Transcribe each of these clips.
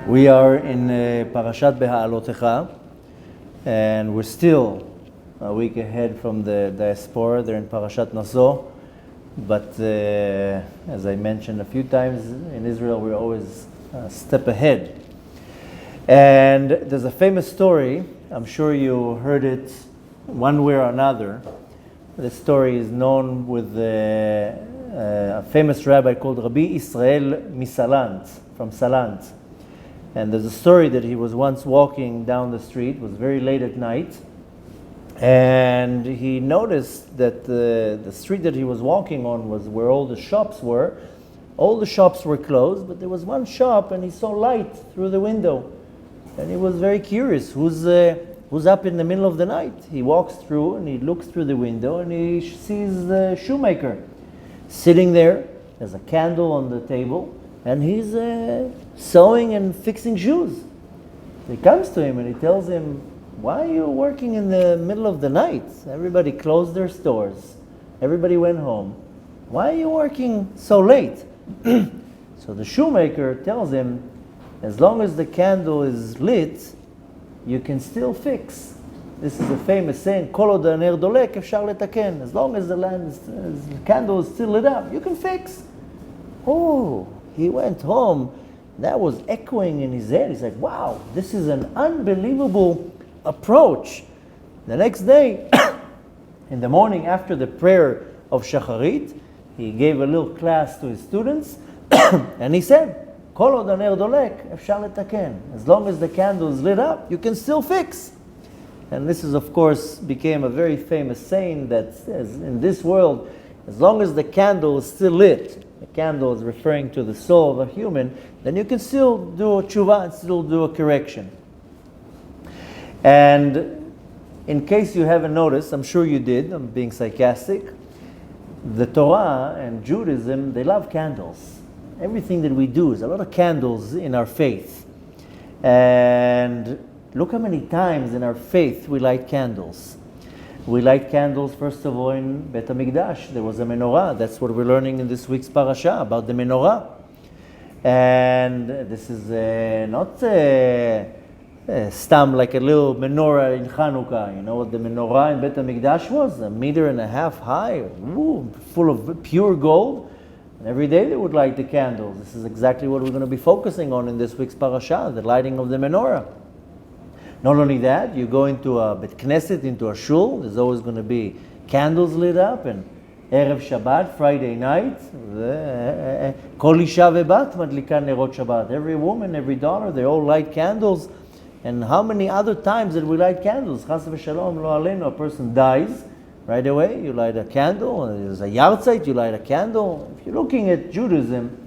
We are in Parashat Behaalotecha, and we're still a week ahead from the diaspora. They're in Parashat Naso, but as I mentioned a few times, in Israel we're always a step ahead. And there's a famous story, I'm sure you heard it one way or another. The story is known with a famous rabbi called Rabbi Israel Misalant, from Salant. And there's a story that he was once walking down the street, it was very late at night, and he noticed that the street that he was walking on was where all the shops were. All the shops were closed, but there was one shop and he saw light through the window. And he was very curious, who's up in the middle of the night? He walks through and he looks through the window and he sees the shoemaker sitting there. There's a candle on the table and he's sewing and fixing shoes. He comes to him and he tells him, why are you working in the middle of the night? Everybody closed their stores. Everybody went home. Why are you working so late? So the shoemaker tells him, as long as the candle is lit, you can still fix. This is a famous saying, Kol od haner dolek efshar letaken. As long as the candle is still lit up, you can fix. Oh, he went home. That was echoing in his head. He's like, wow, this is an unbelievable approach. The next day, in the morning after the prayer of Shacharit, he gave a little class to his students, and he said, Kol od haner dolek efshar letaken. As long as the candle is lit up, you can still fix. And this is, of course, became a very famous saying that in this world, as long as the candle is still lit, the candle is referring to the soul of a human, then you can still do a tshuva and still do a correction. And in case you haven't noticed, I'm sure you did, I'm being sarcastic, the Torah and Judaism, they love candles. Everything that we do is a lot of candles in our faith. And look how many times in our faith we light candles. We light candles, first of all, in Bet HaMikdash. There was a Menorah. That's what we're learning in this week's parasha, about the Menorah. And this is not stam like a little menorah in Hanukkah. You know what the Menorah in Bet HaMikdash was? 1.5 meters high, full of pure gold. And every day they would light the candles. This is exactly what we're going to be focusing on in this week's parasha, the lighting of the Menorah. Not only that, you go into a Bet Knesset, into a shul, there's always going to be candles lit up, and Erev Shabbat, Friday night, Kol Isha vebat madlika nerot Shabbat. Every woman, every daughter, they all light candles. And how many other times did we light candles? Chas v'shalom lo aleinu, a person dies, right away, you light a candle. There's a yahrzeit, you light a candle. If you're looking at Judaism,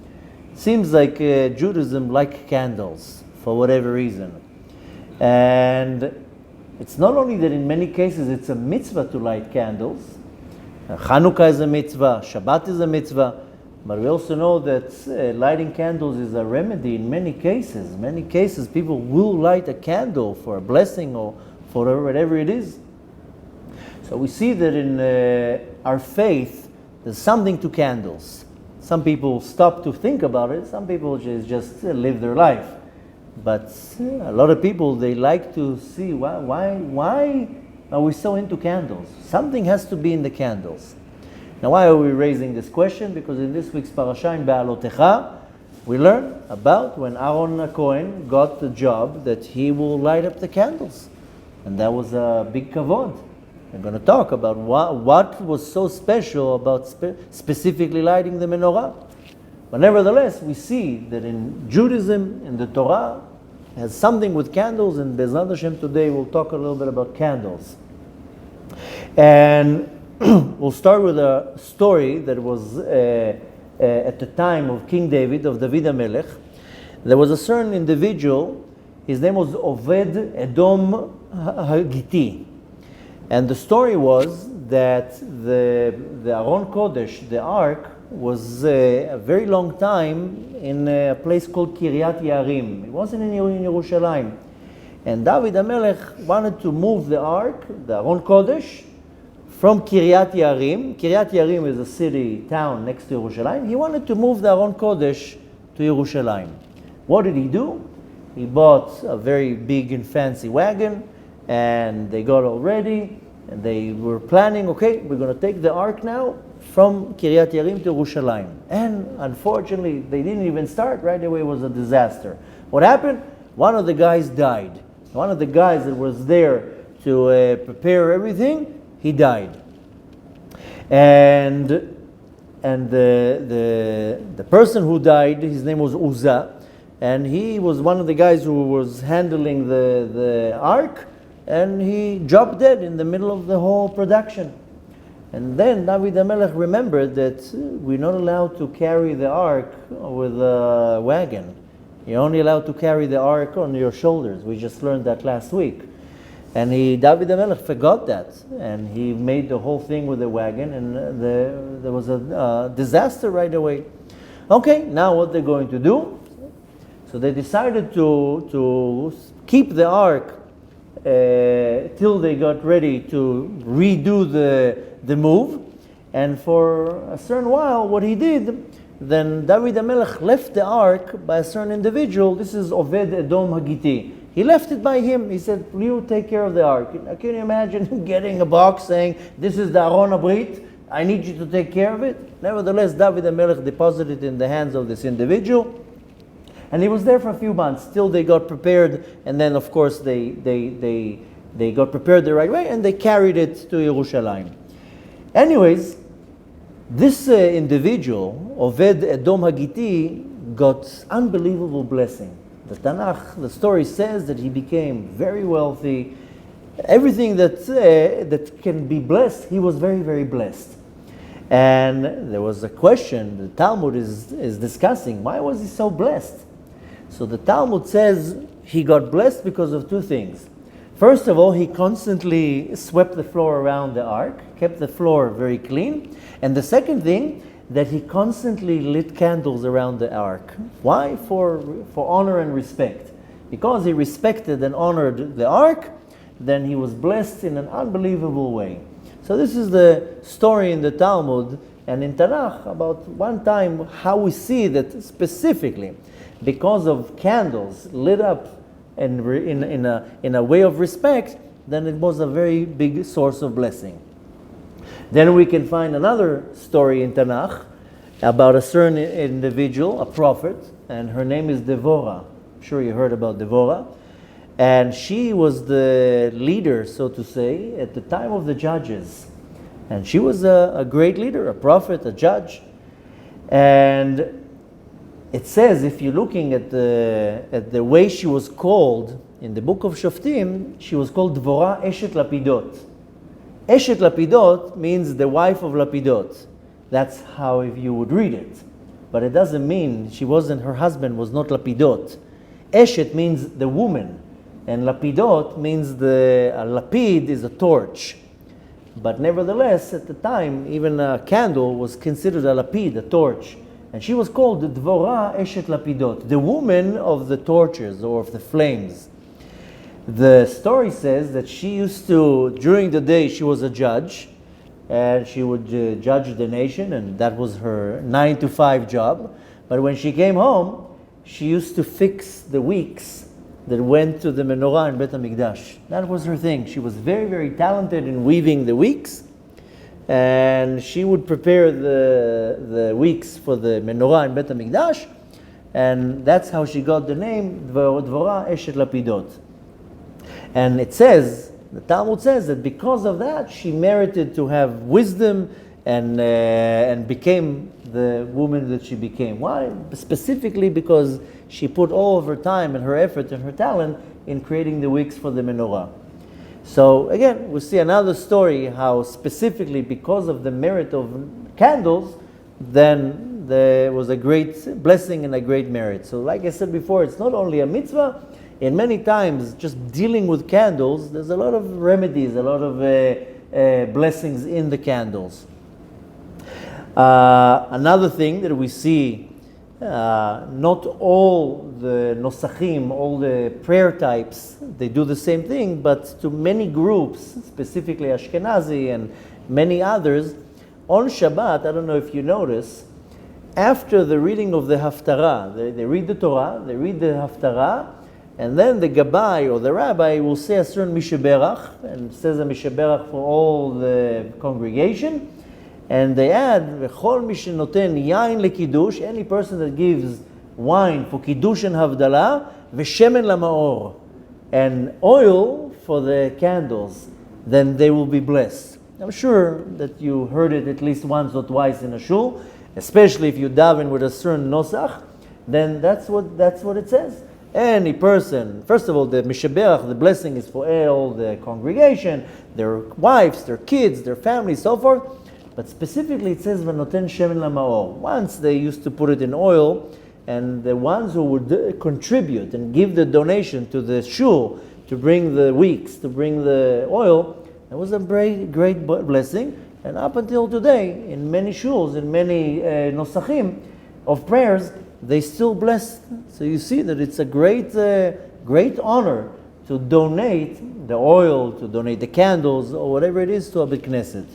it seems like Judaism like candles, for whatever reason. And it's not only that in many cases it's a mitzvah to light candles. Hanukkah is a mitzvah, Shabbat is a mitzvah, but we also know that lighting candles is a remedy in many cases. In many cases people will light a candle for a blessing or for whatever it is. So we see that in our faith there's something to candles. Some people stop to think about it, some people just live their life. But a lot of people, they like to see why are we so into candles? Something has to be in the candles. Now, why are we raising this question? Because in this week's parasha in Behaalotecha, we learn about when Aaron Cohen got the job that he will light up the candles. And that was a big kavod. We're going to talk about what was so special about specifically lighting the menorah. But nevertheless, we see that in Judaism, in the Torah, it has something with candles, and Be'ezrat Hashem today we'll talk a little bit about candles. And we'll start with a story that was at the time of King David, of David HaMelech. There was a certain individual, his name was Oved Edom Hagiti. And the story was that the Aron Kodesh, the Ark, was a very long time in a place called Kiryat Yarim. It wasn't in Yerushalayim. And David HaMelech wanted to move the Ark, the Aron Kodesh, from Kiryat Yarim. Kiryat Yarim is a city, town next to Yerushalayim. He wanted to move the Aron Kodesh to Yerushalayim. What did he do? he bought a very big and fancy wagon, and they got all ready, and they were planning, okay, we're going to take the ark now from Kiryat Yarim to Yerushalayim. And unfortunately, they didn't even start. Right away, it was a disaster. What happened? One of the guys died. One of the guys that was there to prepare everything, he died. And the person who died, his name was Uzzah, and he was one of the guys who was handling the ark, and he dropped dead in the middle of the whole production. And then David HaMelech remembered that we're not allowed to carry the ark with a wagon. You're only allowed to carry the ark on your shoulders. We just learned that last week. And David HaMelech forgot that, and he made the whole thing with the wagon, and there was a disaster right away. Okay, now what they're going to do? So they decided to keep the ark till they got ready to redo the move. And for a certain while, what he did, then David HaMelech left the ark by a certain individual. This is Oved Edom Hagiti. He left it by him. He said, you take care of the ark. Can you imagine him getting a box saying, this is the Aron HaBrit, I need you to take care of it? Nevertheless, David HaMelech deposited it in the hands of this individual. And he was there for a few months till they got prepared. And then, of course, they got prepared the right way, and they carried it to Yerushalayim. Anyways, this individual, Oved Edom Hagiti, got unbelievable blessing. The Tanakh, the story says that he became very wealthy. Everything that can be blessed, he was very, very blessed. And there was a question, the Talmud is discussing, why was he so blessed? So the Talmud says he got blessed because of two things. First of all, he constantly swept the floor around the ark, kept the floor very clean. And the second thing, that he constantly lit candles around the ark. Why? For honor and respect. Because he respected and honored the ark, then he was blessed in an unbelievable way. So this is the story in the Talmud and in Tanakh about one time how we see that specifically because of candles lit up and in a way of respect, then it was a very big source of blessing. Then we can find another story in Tanakh about a certain individual, a prophet, and her name is Devorah. I'm sure you heard about Devorah. And she was the leader, so to say, at the time of the judges. And she was a great leader, a prophet, a judge. And it says, if you're looking at the way she was called, in the book of Shoftim, she was called Devorah Eshet Lapidot. Eshet Lapidot means the wife of Lapidot. That's how you would read it. But it doesn't mean her husband was not Lapidot. Eshet means the woman. And Lapidot means a lapid is a torch. But nevertheless, at the time, even a candle was considered a lapid, a torch. And she was called the Devorah Eshet Lapidot, the woman of the torches or of the flames. The story says that she used to, during the day, she was a judge, and she would judge the nation, and that was her 9-to-5 job. But when she came home, she used to fix the wicks that went to the Menorah in Bet HaMikdash. That was her thing. She was very, very talented in weaving the wicks, and she would prepare the wicks for the Menorah in Bet HaMikdash, and that's how she got the name Devorah Eshet Lapidot. And it says, the Talmud says that because of that, she merited to have wisdom and became the woman that she became. Why? Specifically because she put all of her time and her effort and her talent in creating the wicks for the menorah. So again, we see another story how specifically because of the merit of candles, then there was a great blessing and a great merit. So like I said before, it's not only a mitzvah, and many times just dealing with candles, there's a lot of remedies, a lot of blessings in the candles. Another thing that we see, not all the nosachim, all the prayer types, they do the same thing, but to many groups, specifically Ashkenazi and many others, on Shabbat, I don't know if you notice, after the reading of the Haftarah, they read the Torah, they read the Haftarah, And then the Gabbai or the rabbi will say a certain Mishaberach, and says a Mishaberach for all the congregation. And they add, V'chol mishenoten yain lekiddush, any person that gives wine for kiddush and havdalah, v'shemen lamaor, and oil for the candles, then they will be blessed. I'm sure that you heard it at least once or twice in a shul, especially if you daven with a certain nosach, then that's what it says. Any person, first of all, the mishaberach, the blessing is for all the congregation, their wives, their kids, their families, so forth. But specifically it says, V'noten shemen lamaor. Once they used to put it in oil, and the ones who would contribute and give the donation to the shul, to bring the wicks, to bring the oil, that was a great blessing. And up until today, in many shuls, in many nosachim of prayers, they still bless. So you see that it's a great honor to donate the oil, to donate the candles, or whatever it is to a beit knesset.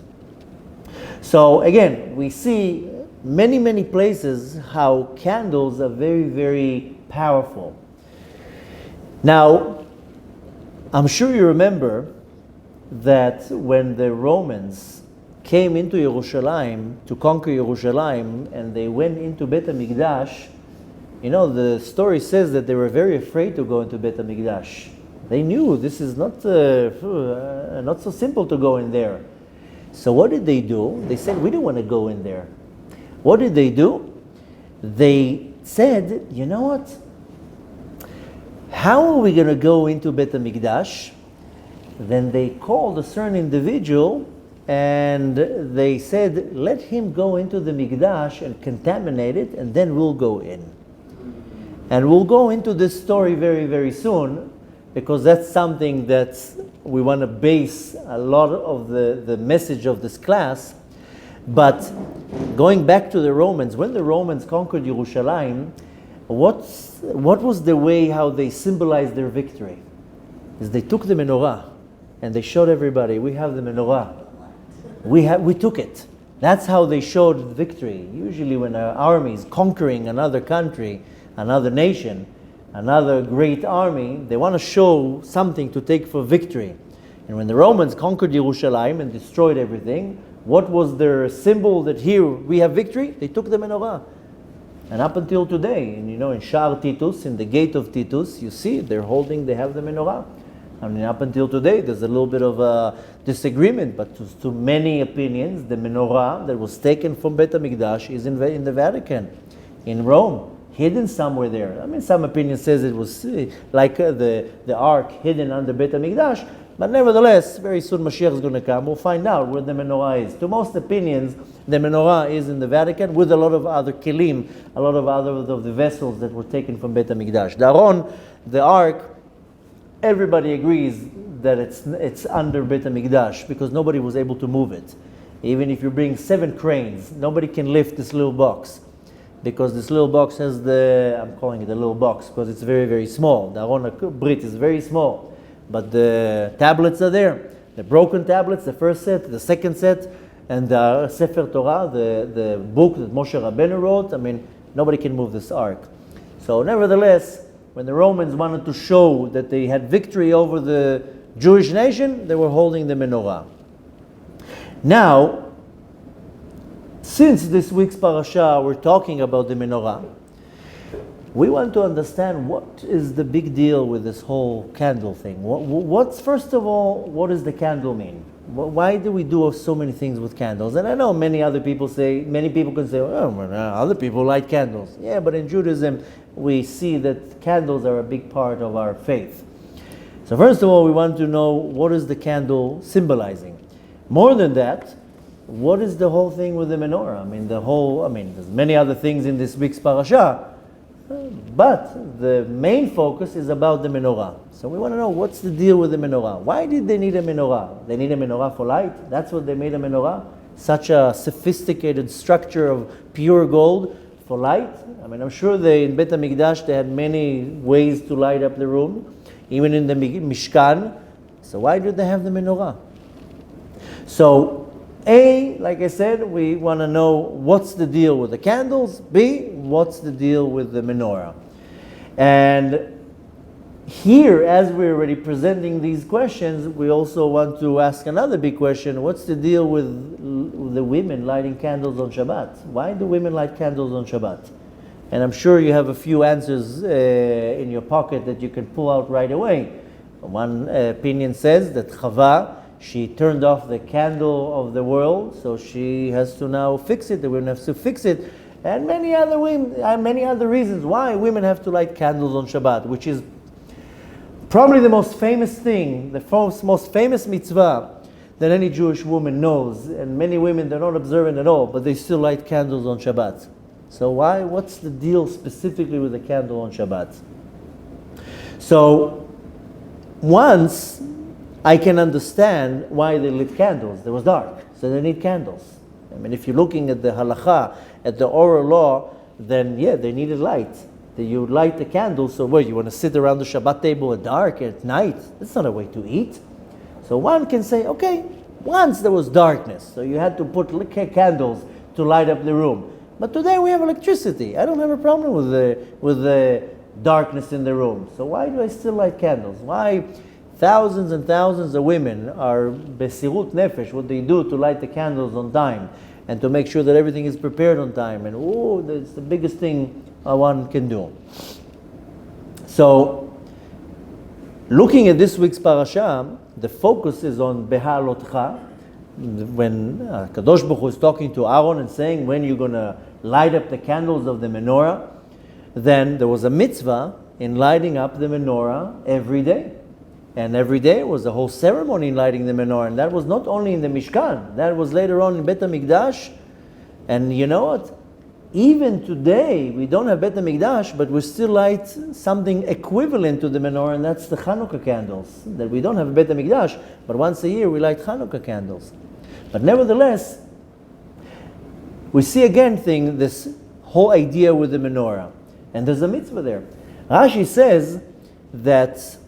So again, we see many places how candles are very powerful. Now, I'm sure you remember that when the Romans came into Yerushalayim to conquer Yerushalayim, and they went into Beit HaMikdash, you know, the story says that they were very afraid to go into Beit HaMikdash. They knew this is not so simple to go in there. So what did they do? They said, we don't want to go in there. What did they do? They said, you know what? How are we going to go into Beit HaMikdash? Then they called a certain individual and they said, let him go into the Mikdash and contaminate it, and then we'll go in. And we'll go into this story very soon, because that's something that we want to base a lot of the message of this class. But going back to the Romans, when the Romans conquered Yerushalayim, what was the way how they symbolized their victory? Is they took the menorah and they showed everybody, we have the menorah. We took it. That's how they showed victory. Usually when an army is conquering another country, another nation, another great army, they want to show something to take for victory. And when the Romans conquered Yerushalayim and destroyed everything, what was their symbol that here we have victory? They took the menorah. And up until today, and you know, in Sha'ar Titus, in the gate of Titus, you see they have the menorah. I mean, up until today, there's a little bit of a disagreement, but to many opinions, the menorah that was taken from Beit HaMikdash is in the Vatican, in Rome, hidden somewhere there. I mean, some opinion says it was like the ark hidden under Beit HaMikdash, but nevertheless, very soon Mashiach is going to come. We'll find out where the menorah is. To most opinions, the menorah is in the Vatican with a lot of other kelim, a lot of other of the vessels that were taken from Beit HaMikdash. The Aron, the ark, everybody agrees that it's under Beit HaMikdash because nobody was able to move it. Even if you bring 7 cranes, nobody can lift this little box, because this little box has I'm calling it a little box because it's very small. The Aron Brit is very small, but the tablets are there. The broken tablets, the first set, the second set, and the Sefer Torah, the book that Moshe Rabbeinu wrote. I mean, nobody can move this ark. So nevertheless, when the Romans wanted to show that they had victory over the Jewish nation, they were holding the menorah. Now, since this week's parasha, we're talking about the menorah, we want to understand what is the big deal with this whole candle thing. What's first of all, what does the candle mean? Why do we do so many things with candles? And I know many people can say, oh, well, other people light candles. Yeah, but in Judaism, we see that candles are a big part of our faith. So first of all, we want to know, what is the candle symbolizing? More than that, what is the whole thing with the menorah? I mean, there's many other things in this week's parasha, but the main focus is about the menorah. So we want to know, what's the deal with the menorah? Why did they need a menorah? They need a menorah for light? That's what they made a menorah? Such a sophisticated structure of pure gold for light? I mean, I'm sure in Beit HaMikdash they had many ways to light up the room, even in the Mishkan. So why did they have the menorah? So, A, like I said, we want to know what's the deal with the candles. B, what's the deal with the menorah? And here, as we're already presenting these questions, we also want to ask another big question. What's the deal with the women lighting candles on Shabbat? Why do women light candles on Shabbat? And I'm sure you have a few answers in your pocket that you can pull out right away. One opinion says that Chava, she turned off the candle of the world, so she has to now fix it. The women have to fix it. And many other reasons why women have to light candles on Shabbat, which is probably the most famous thing, the most famous mitzvah that any Jewish woman knows. And many women, they're not observant at all, but they still light candles on Shabbat. So why? What's the deal specifically with the candle on Shabbat? So once I can understand why they lit candles. It was dark, so they need candles. I mean, if you're looking at the halacha, at the oral law, then yeah, they needed light. You light the candle, so what, you want to sit around the Shabbat table at dark at night? That's not a way to eat. So one can say, okay, once there was darkness, so you had to put candles to light up the room. But today we have electricity. I don't have a problem with the darkness in the room. So why do I still light candles? Why thousands and thousands of women are besirut nefesh, what they do to light the candles on time and to make sure that everything is prepared on time. And that's the biggest thing one can do. So, looking at this week's parasha, the focus is on Behaalotecha, when Kadosh Baruch Hu is talking to Aaron and saying, when you're going to light up the candles of the menorah, then there was a mitzvah in lighting up the menorah every day. And every day was a whole ceremony in lighting the menorah. And that was not only in the Mishkan, that was later on in Bet HaMikdash. And you know what? Even today, we don't have Bet HaMikdash, but we still light something equivalent to the menorah, and that's the Hanukkah candles. That we don't have Bet HaMikdash, but once a year we light Hanukkah candles. But nevertheless, we see again this whole idea with the menorah. And there's a mitzvah there. Rashi says that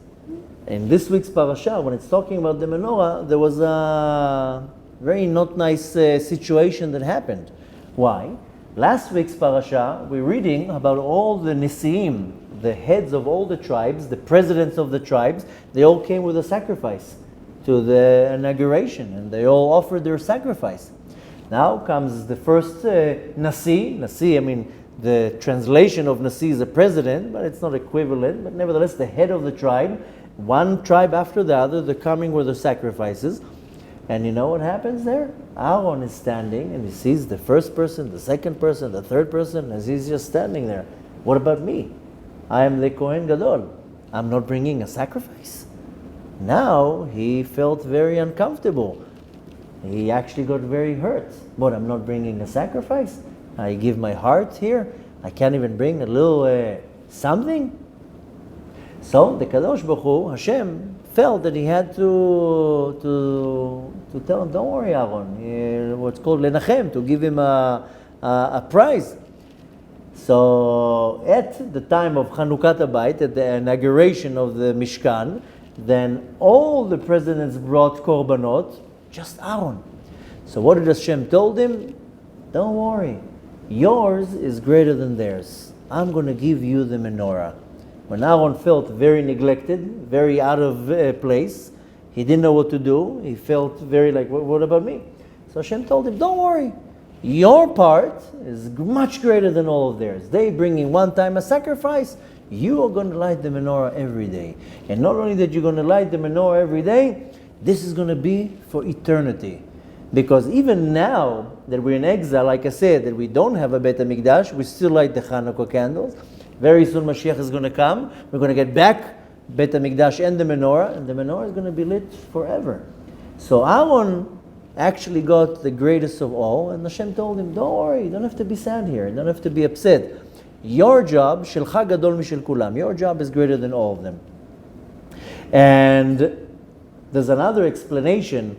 in this week's parasha, when it's talking about the menorah, there was a very not nice situation that happened. Why? Last week's parasha, we're reading about all the Nisiim, the heads of all the tribes, the presidents of the tribes. They all came with a sacrifice to the inauguration, and they all offered their sacrifice. Now comes the first Nasi. Nasi, I mean, the translation of Nasi is a president, but it's not equivalent. But nevertheless, the head of the tribe, one tribe after the other, they're coming with their sacrifices. And you know what happens there? Aaron is standing and he sees the first person, the second person, the third person, as he's just standing there. What about me? I am the Kohen Gadol. I'm not bringing a sacrifice. Now he felt very uncomfortable. He actually got very hurt. But I'm not bringing a sacrifice. I give my heart here. I can't even bring a little something. So the Kadosh Baruch Hu, Hashem, felt that he had to tell him, don't worry, Aaron. What's called lenachem, to give him a prize. So at the time of Chanukat Habayit, at the inauguration of the Mishkan, then all the presidents brought korbanot, just Aaron. So what did Hashem told him? Don't worry, yours is greater than theirs. I'm going to give you the menorah. When Aaron felt very neglected, very out of place, he didn't know what to do. He felt very like, what about me? So Hashem told him, don't worry. Your part is much greater than all of theirs. They bring in one time a sacrifice. You are going to light the menorah every day. And not only that you're going to light the menorah every day, this is going to be for eternity. Because even now that we're in exile, like I said, that we don't have a Bet HaMikdash, we still light the Hanukkah candles. Very soon Mashiach is going to come. We're going to get back Bet HaMikdash and the menorah is going to be lit forever. So Aaron actually got the greatest of all, and Hashem told him, don't worry, you don't have to be sad here, you don't have to be upset. Your job, Shelcha Gadol Mishel Kulam, your job is greater than all of them. And there's another explanation.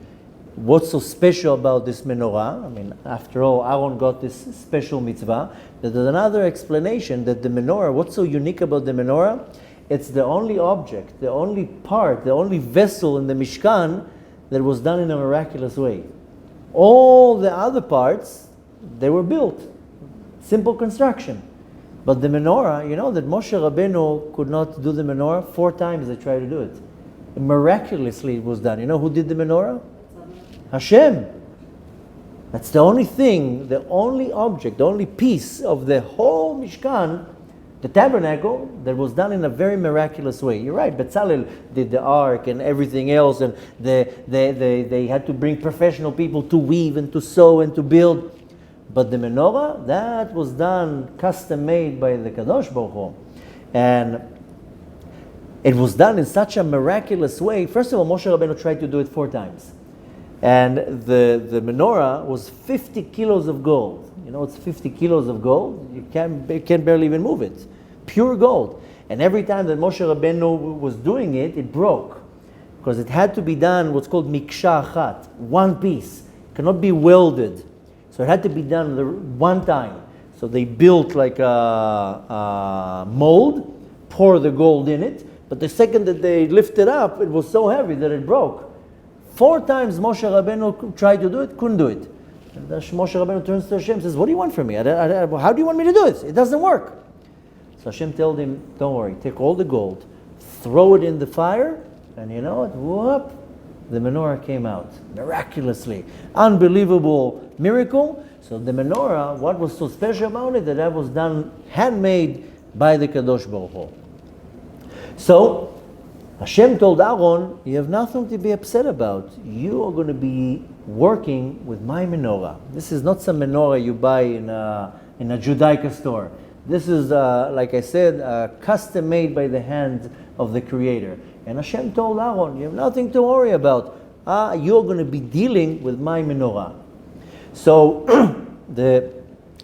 What's so special about this menorah? I mean, after all, Aaron got this special mitzvah. There's another explanation that the menorah, what's so unique about the menorah? It's the only object, the only part, the only vessel in the Mishkan that was done in a miraculous way. All the other parts, they were built. Simple construction. But the menorah, you know that Moshe Rabbeinu could not do the menorah 4 times they tried to do it. Miraculously it was done. You know who did the menorah? Hashem. That's the only thing, the only object, the only piece of the whole Mishkan, the tabernacle, that was done in a very miraculous way. You're right, Bezalel did the ark and everything else, and they had to bring professional people to weave and to sew and to build. But the menorah, that was done, custom made by the Kadosh Baruch Hu. And it was done in such a miraculous way. First of all, Moshe Rabbeinu tried to do it 4 times. And the menorah was 50 kilos of gold. You know, it's 50 kilos of gold. You can barely even move it. Pure gold. And every time that Moshe Rabbeinu was doing it, it broke. Because it had to be done what's called miksha achat, one piece. It cannot be welded. So it had to be done one time. So they built like a mold, pour the gold in it, but the second that they lifted up, it was so heavy that it broke. 4 times Moshe Rabbeinu tried to do it, couldn't do it. And then Moshe Rabbeinu turns to Hashem and says, what do you want from me? How do you want me to do it? It doesn't work. So Hashem told him, don't worry, take all the gold, throw it in the fire, and you know what? Whoop! The menorah came out miraculously. Unbelievable miracle. So the menorah, what was so special about it, that was done handmade by the Kadosh Baruch Hu. So Hashem told Aaron, you have nothing to be upset about. You are going to be working with my menorah. This is not some menorah you buy in a Judaica store. This is, like I said, custom made by the hand of the Creator. And Hashem told Aaron, you have nothing to worry about. You're going to be dealing with my menorah. So there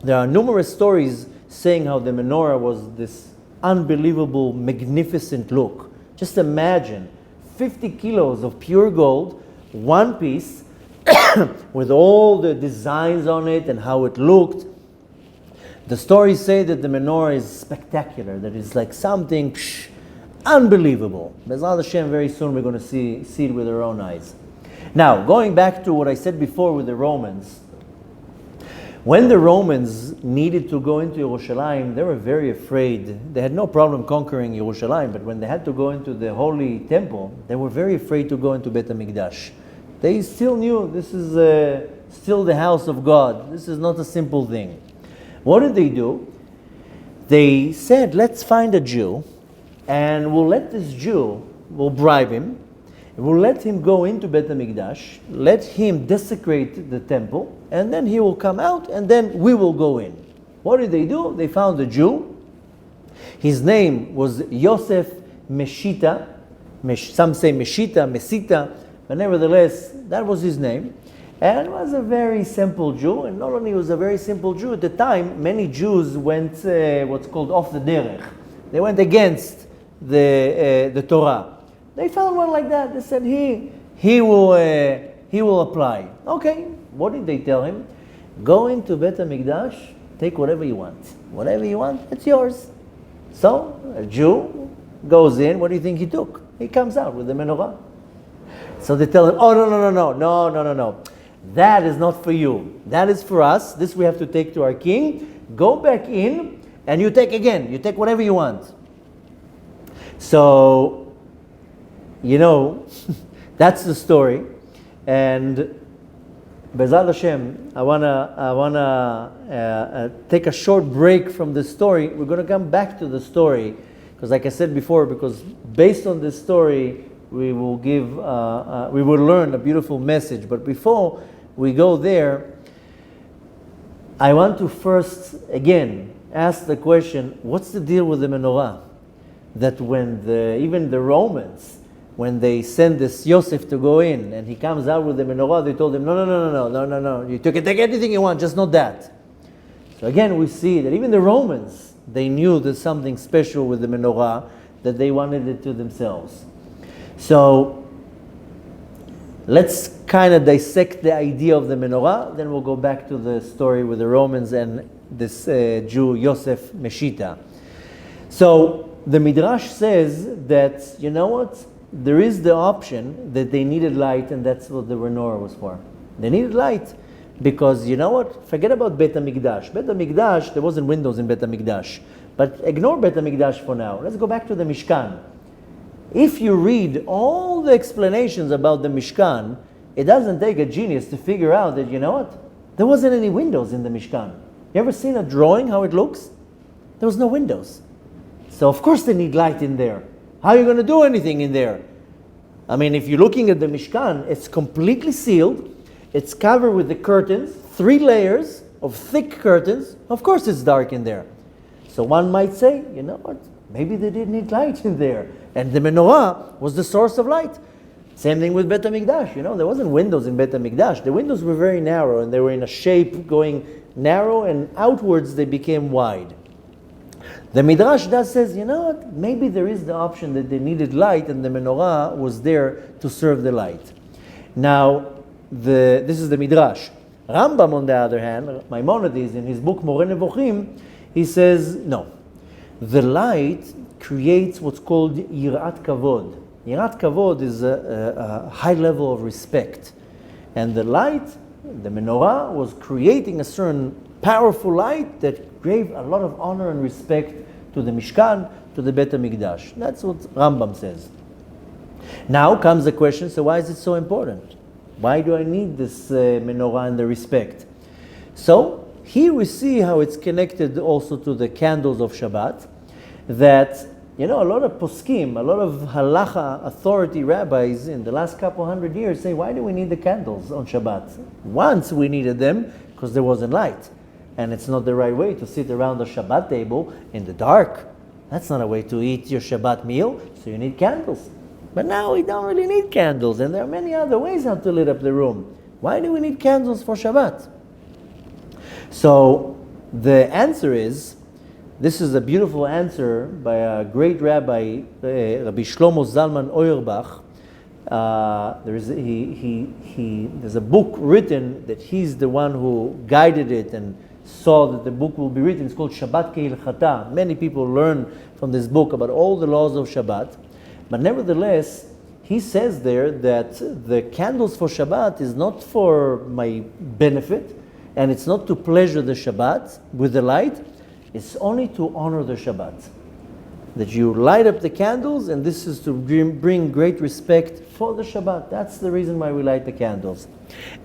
are numerous stories saying how the menorah was this unbelievable, magnificent look. Just imagine 50 kilos of pure gold, one piece, with all the designs on it and how it looked. The stories say that the menorah is spectacular, that it's like something unbelievable. B'ezrat Hashem, very soon we're going to see it with our own eyes. Now, going back to what I said before with the Romans, when the Romans needed to go into Yerushalayim, they were very afraid. They had no problem conquering Yerushalayim, but when they had to go into the Holy Temple, they were very afraid to go into Beit HaMikdash. They still knew this is still the house of God. This is not a simple thing. What did they do? They said, let's find a Jew, and we'll let this Jew, we'll bribe him, we'll let him go into Beit HaMikdash, let him desecrate the temple, and then he will come out, and then we will go in. What did they do? They found a Jew. His name was Yosef Meshita. Some say Meshita, Mesita, but nevertheless, that was his name. And was a very simple Jew, and not only was a very simple Jew, at the time, many Jews went what's called off the derech. They went against the Torah. They found one like that. They said, he will apply. Okay, what did they tell him? Go into Beit HaMikdash, take whatever you want. Whatever you want, it's yours. So, a Jew goes in, what do you think he took? He comes out with the menorah. So they tell him, oh, no. That is not for you. That is for us. This we have to take to our king. Go back in, and you take again. You take whatever you want. So, you know, that's the story. And B'ezrat Hashem, I wanna take a short break from the story. We're going to come back to the story, because like I said before, because based on this story, we will learn a beautiful message. But before we go there, I want to first, again, ask the question, what's the deal with the menorah? That when even the Romans, when they send this Yosef to go in, and he comes out with the menorah, they told him, no, you take anything you want, just not that. So again, we see that even the Romans, they knew there's something special with the menorah, that they wanted it to themselves. So let's kind of dissect the idea of the menorah, then we'll go back to the story with the Romans and this Jew, Yosef Meshita. So the Midrash says that, you know what, there is the option that they needed light, and that's what the menorah was for. They needed light because, you know what, forget about Beit HaMikdash. Beit HaMikdash, there wasn't windows in Beit HaMikdash. But ignore Bet HaMikdash for now. Let's go back to the Mishkan. If you read all the explanations about the Mishkan, it doesn't take a genius to figure out that, you know what? There wasn't any windows in the Mishkan. You ever seen a drawing, how it looks? There was no windows. So of course they need light in there. How are you going to do anything in there? I mean, if you're looking at the Mishkan, it's completely sealed. It's covered with the curtains, 3 layers of thick curtains. Of course it's dark in there. So one might say, you know what? Maybe they didn't need light in there. And the menorah was the source of light. Same thing with Bet HaMikdash. You know, there wasn't windows in Bet HaMikdash. The windows were very narrow, and they were in a shape going narrow, and outwards they became wide. The Midrash does says, you know what? Maybe there is the option that they needed light, and the menorah was there to serve the light. Now, this is the Midrash. Rambam, on the other hand, Maimonides, in his book Moreh Nevochim, he says, no. The light creates what's called Yirat Kavod. Yirat Kavod is a high level of respect. And the light, the menorah, was creating a certain powerful light that gave a lot of honor and respect to the Mishkan, to the Bet HaMikdash. That's what Rambam says. Now comes the question, so why is it so important? Why do I need this menorah and the respect? So, here we see how it's connected also to the candles of Shabbat, that, you know, a lot of poskim, a lot of halacha authority rabbis in the last couple hundred years say, why do we need the candles on Shabbat? Once we needed them because there wasn't light. And it's not the right way to sit around the Shabbat table in the dark. That's not a way to eat your Shabbat meal, so you need candles. But now we don't really need candles, and there are many other ways how to lit up the room. Why do we need candles for Shabbat? So the answer is, this is a beautiful answer by a great rabbi, Rabbi Shlomo Zalman Auerbach. There's a book written that he's the one who guided it and saw that the book will be written. It's called Shabbat Ke'ilchata. Many people learn from this book about all the laws of Shabbat. But nevertheless, he says there that the candles for Shabbat is not for my benefit, and it's not to pleasure the Shabbat with the light. It's only to honor the Shabbat. That you light up the candles, and this is to bring great respect for the Shabbat. That's the reason why we light the candles.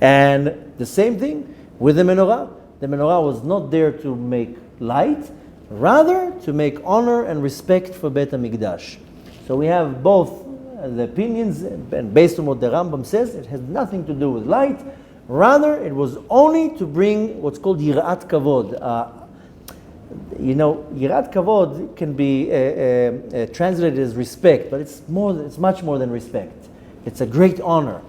And the same thing with the menorah. The menorah was not there to make light, rather to make honor and respect for Bet HaMikdash. So we have both the opinions, and based on what the Rambam says, it has nothing to do with light. Rather, it was only to bring what's called Yirat Kavod. Yirat Kavod can be translated as respect, but it's much more than respect. It's a great honor.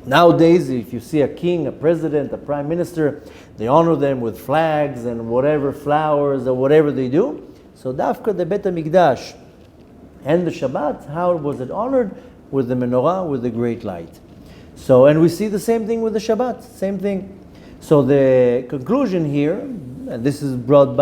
Nowadays, if you see a king, a president, a prime minister, they honor them with flags and whatever, flowers or whatever they do. So Dafka, the Bet HaMikdash and the Shabbat, how was it honored? With the menorah, with the great light. So, and we see the same thing with the Shabbat, same thing. So the conclusion here, and this is brought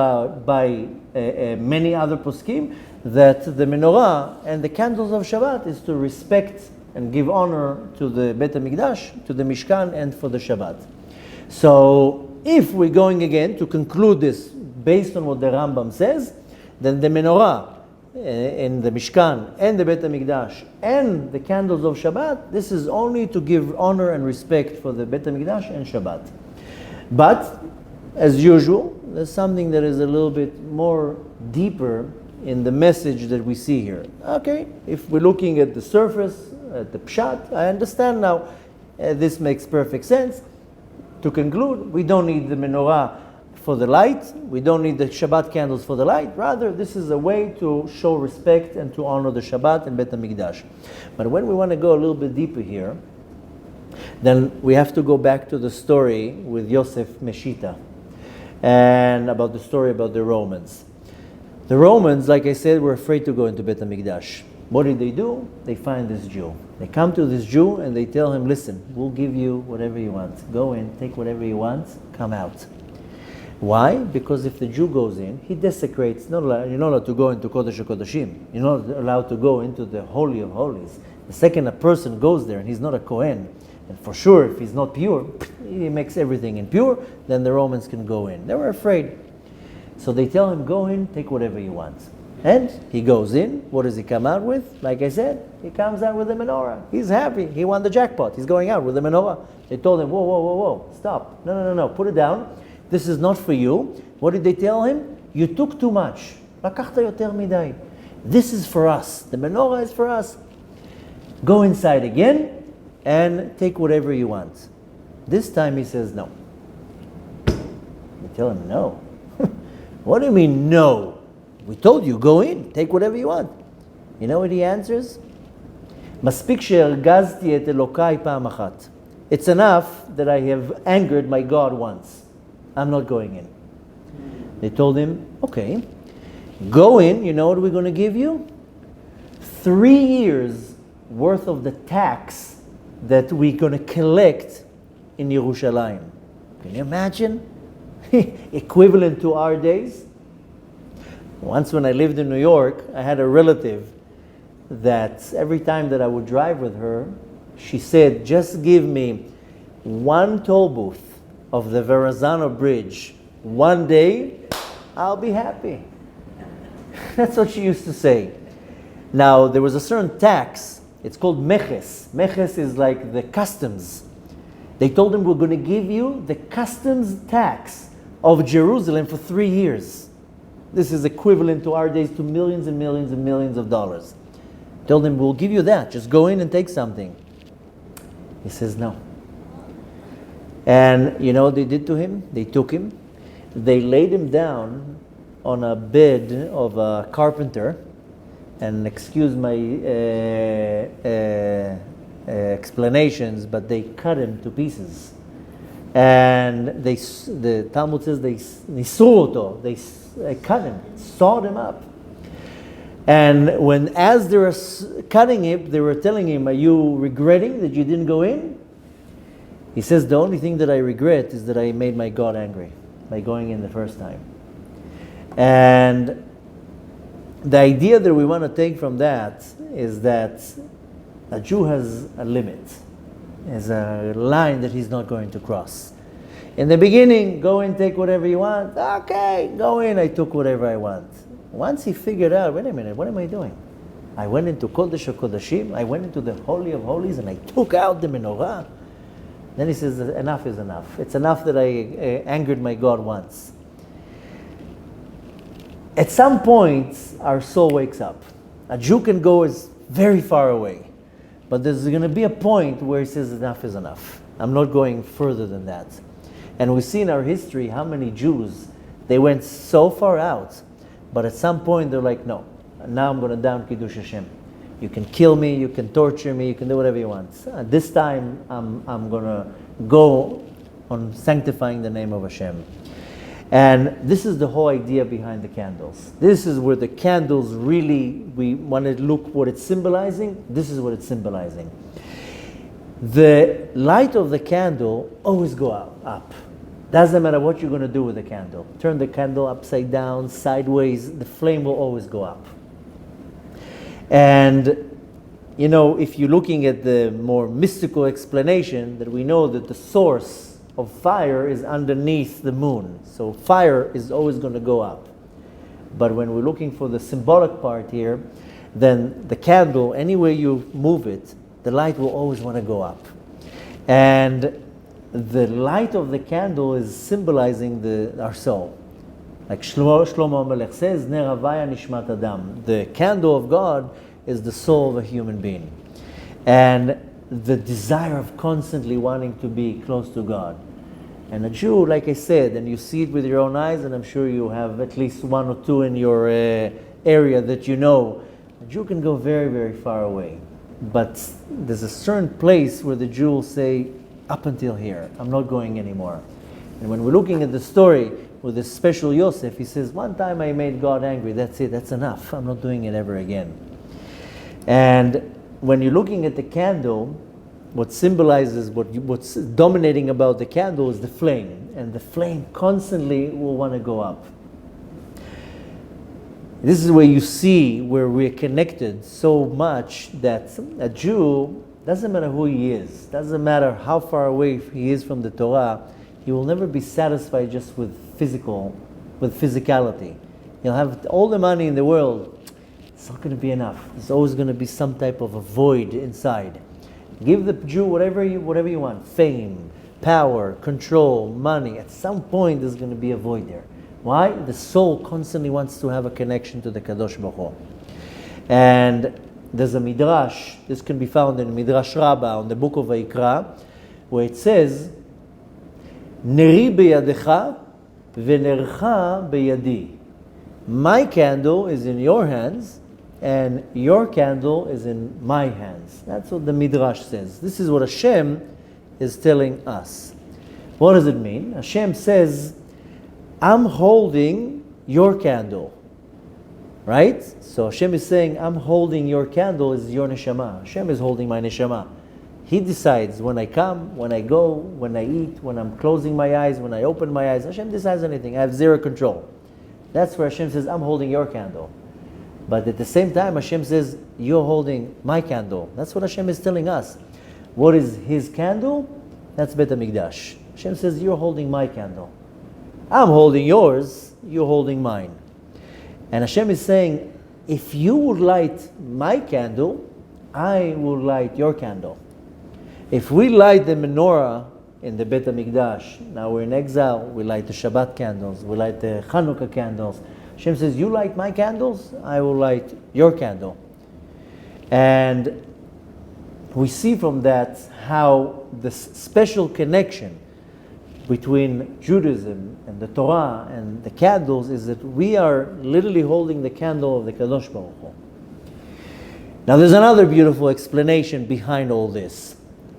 by many other poskim, that the menorah and the candles of Shabbat is to respect and give honor to the Bet HaMikdash, to the Mishkan, and for the Shabbat. So if we're going again to conclude this based on what the Rambam says, then the menorah in the Mishkan and the Bet HaMikdash and the candles of Shabbat, this is only to give honor and respect for the Bet HaMikdash and Shabbat. But, as usual, there's something that is a little bit more deeper in the message that we see here. Okay, if we're looking at the surface, at the pshat, I understand now. This makes perfect sense. To conclude, we don't need the menorah for the light. We don't need the Shabbat candles for the light. Rather, this is a way to show respect and to honor the Shabbat and Bet HaMikdash. But when we want to go a little bit deeper here, then we have to go back to the story with Yosef Meshita and about the story about the Romans. The Romans, like I said, were afraid to go into Bet HaMikdash. What did they do? They find this Jew. They come to this Jew and they tell him, listen, we'll give you whatever you want. Go in, take whatever you want, come out. Why? Because if the Jew goes in, he desecrates. You're not allowed to go into Kodesh HaKodashim. You're not allowed to go into the Holy of Holies. The second a person goes there and he's not a Kohen, and for sure if he's not pure, he makes everything impure, then the Romans can go in. They were afraid. So they tell him, go in, take whatever you want. And he goes in. What does he come out with? Like I said, he comes out with a menorah. He's happy. He won the jackpot. He's going out with a menorah. They told him, whoa, stop. No, put it down. This is not for you. What did they tell him? You took too much. לקחת יותר מדי. This is for us. The menorah is for us. Go inside again and take whatever you want. This time he says no. They tell him no. What do you mean no? We told you, go in, take whatever you want. You know what he answers? מספיק שהרגזתי את אלוקיי פעם אחת. It's enough that I have angered my God once. I'm not going in. They told him, okay, go in, you know what we're going to give you? 3 years worth of the tax that we're going to collect in Yerushalayim. Can you imagine? Equivalent to our days. Once when I lived in New York, I had a relative that every time that I would drive with her, she said, just give me one toll booth of the Verrazano Bridge one day, I'll be happy. That's what she used to say. Now, there was a certain tax. It's called meches. Meches is like the customs. They told him, we're going to give you the customs tax of Jerusalem for 3 years. This is equivalent to our days to millions and millions and millions of dollars. Told him, we'll give you that. Just go in and take something. He says no. And you know what they did to him? They took him. They laid him down on a bed of a carpenter. And excuse my explanations, but they cut him to pieces. And the Talmud says they nisu they cut him, sawed him up. And as they were cutting him, they were telling him, are you regretting that you didn't go in? He says, the only thing that I regret is that I made my God angry by going in the first time. And the idea that we want to take from that is that a Jew has a limit, has a line that he's not going to cross. In the beginning, go in, take whatever you want. Okay, go in, I took whatever I want. Once he figured out, wait a minute, what am I doing? I went into Kodesh HaKodashim, I went into the Holy of Holies, and I took out the Menorah. Then he says, enough is enough. It's enough that I angered my God once. At some point, our soul wakes up. A Jew can go very far away. But there's going to be a point where he says, enough is enough. I'm not going further than that. And we see in our history how many Jews, they went so far out, but at some point they're like, no, now I'm going to down Kiddush Hashem. You can kill me, you can torture me, you can do whatever you want. This time I'm going to go on sanctifying the name of Hashem. And this is the whole idea behind the candles. This is where the candles really, we want to look what it's symbolizing. This is what it's symbolizing. The light of the candle always go up. Doesn't matter what you're going to do with the candle. Turn the candle upside down, sideways, the flame will always go up. And, you know, if you're looking at the more mystical explanation, that we know that the source of fire is underneath the moon. So fire is always going to go up. But when we're looking for the symbolic part here, then the candle, anywhere you move it, the light will always want to go up. And the light of the candle is symbolizing our soul. Like Shlomo Melech says, Ner Havaya Nishmat Adam. The candle of God is the soul of a human being. And the desire of constantly wanting to be close to God. And a Jew, like I said, and you see it with your own eyes, and I'm sure you have at least one or two in your area that you know, a Jew can go very, very far away. But there's a certain place where the Jew will say, up until here, I'm not going anymore. And when we're looking at the story with this special Yosef, he says, one time I made God angry, that's it, that's enough. I'm not doing it ever again. And when you're looking at the candle, what symbolizes, what's dominating about the candle is the flame. And the flame constantly will want to go up. This is where you see where we're connected so much that a Jew, doesn't matter who he is, doesn't matter how far away he is from the Torah, he will never be satisfied just with physical with physicality. You'll have all the money in the world. It's not going to be enough. There's always going to be some type of a void inside. Give the Jew whatever you want. Fame, power, control, money. At some point there's going to be a void there. Why? The soul constantly wants to have a connection to the Kadosh Baruch Hu. And there's a midrash, this can be found in Midrash Rabbah on the book of Vayikra, where it says, Neri beyadecha v'nercha beyadi. My candle is in your hands, and your candle is in my hands. That's what the midrash says. This is what Hashem is telling us. What does it mean? Hashem says, I'm holding your candle. Right? So Hashem is saying, I'm holding your candle is your neshama. Hashem is holding my neshama. He decides when I come, when I go, when I eat, when I'm closing my eyes, when I open my eyes. Hashem decides anything. I have zero control. That's where Hashem says, I'm holding your candle. But at the same time, Hashem says, you're holding my candle. That's what Hashem is telling us. What is His candle? That's Bet HaMikdash. Hashem says, you're holding my candle. I'm holding yours, you're holding mine. And Hashem is saying, if you would light my candle, I will light your candle. If we light the menorah in the Bet HaMikdash, now we're in exile, we light the Shabbat candles, we light the Chanukah candles. Hashem says, you light my candles, I will light your candle. And we see from that how the special connection between Judaism and the Torah and the candles is that we are literally holding the candle of the Kadosh Baruch Hu. Now there's another beautiful explanation behind all this.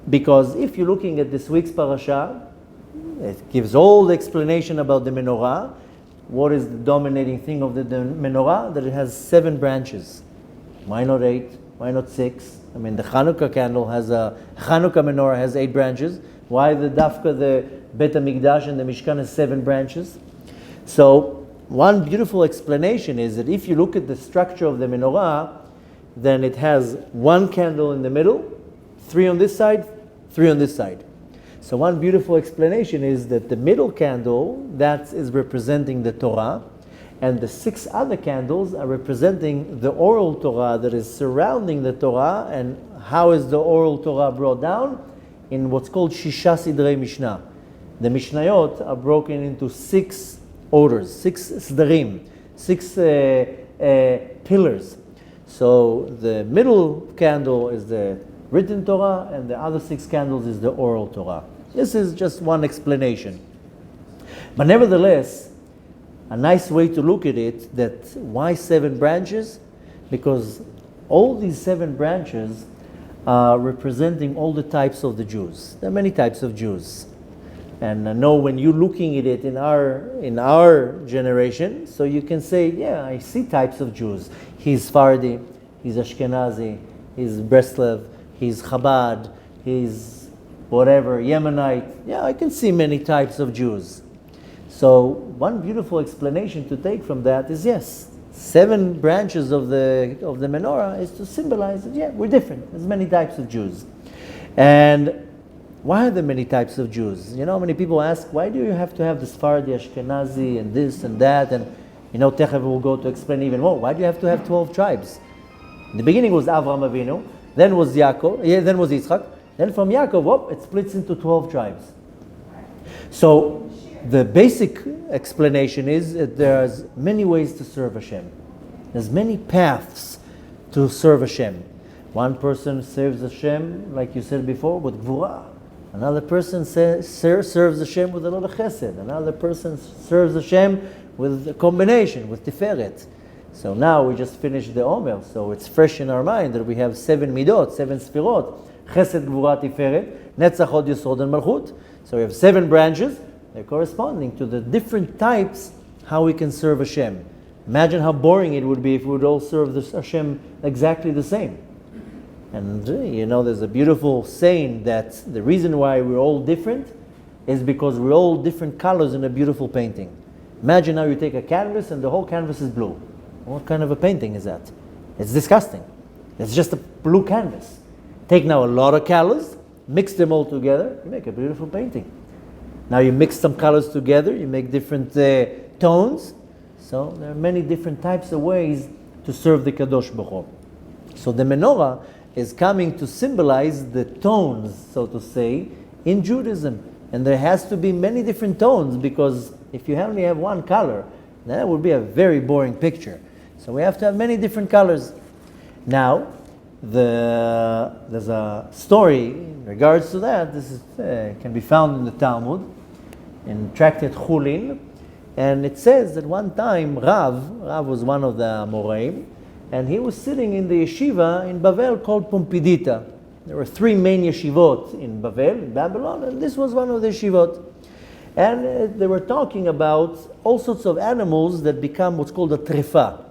Because if you're looking at this week's parasha, it gives all the explanation about the menorah. What is the dominating thing of the menorah? That it has 7 branches. Why not 8? Why not 6? I mean, the Chanukah menorah has 8 branches. Why the Dafka, the Bet HaMikdash and the Mishkan has 7 branches? So, one beautiful explanation is that if you look at the structure of the menorah, then it has 1 candle in the middle, 3 on this side, 3 on this side. So one beautiful explanation is that the middle candle, that is representing the Torah, and the 6 other candles are representing the oral Torah that is surrounding the Torah. And how is the oral Torah brought down? In what's called Shisha Sidrei Mishnah. The Mishnayot are broken into 6 orders, 6 Sdarim, 6 pillars. So the middle candle is the written Torah, and the other 6 candles is the oral Torah. This is just one explanation. But nevertheless, a nice way to look at it, that why 7 branches? Because all these 7 branches are representing all the types of the Jews. There are many types of Jews. And I know when you're looking at it in our generation, so you can say, yeah, I see types of Jews. He's Sephardi, he's Ashkenazi, he's Breslev, he's Chabad, he's whatever, Yemenite. Yeah, I can see many types of Jews. So one beautiful explanation to take from that is, yes, 7 branches of the menorah is to symbolize that, yeah, we're different. There's many types of Jews. And why are there many types of Jews? You know, many people ask, why do you have to have the Sephardi, Ashkenazi, and this and that? And, you know, Techav will go to explain even more. Why do you have to have 12 tribes? In the beginning was Avraham Avinu, then was Yaakov, then was Yitzchak, then from Yaakov, it splits into 12 tribes. So the basic explanation is that there's many ways to serve Hashem. There's many paths to serve Hashem. One person serves Hashem, like you said before, with Devorah. Another person serves Hashem with a lot of chesed. Another person serves Hashem with a combination, with Tiferet. So now we just finished the Omer, so it's fresh in our mind that we have 7 midot, 7 sfirot. Chesed, Gvura, Tiferet, Netzach, Hod, Yesod, and Malchut. So we have 7 branches. They're corresponding to the different types how we can serve Hashem. Imagine how boring it would be if we would all serve Hashem exactly the same. And you know, there's a beautiful saying that the reason why we're all different is because we're all different colors in a beautiful painting. Imagine now you take a canvas and the whole canvas is blue. What kind of a painting is that? It's disgusting. It's just a blue canvas. Take now a lot of colors, mix them all together, you make a beautiful painting. Now you mix some colors together, you make different tones. So there are many different types of ways to serve the Kadosh Baruch Hu. So the menorah is coming to symbolize the tones, so to say, in Judaism. And there has to be many different tones, because if you only have one color, that would be a very boring picture. So we have to have many different colors. Now, there's a story in regards to that. This is, can be found in the Talmud, in Tractate Chulin. And it says that one time Rav was one of the Amoraim, and he was sitting in the yeshiva in Bavel called Pompidita. There were 3 main yeshivot in Bavel, in Babylon, and this was one of the yeshivot. And they were talking about all sorts of animals that become what's called a trefa.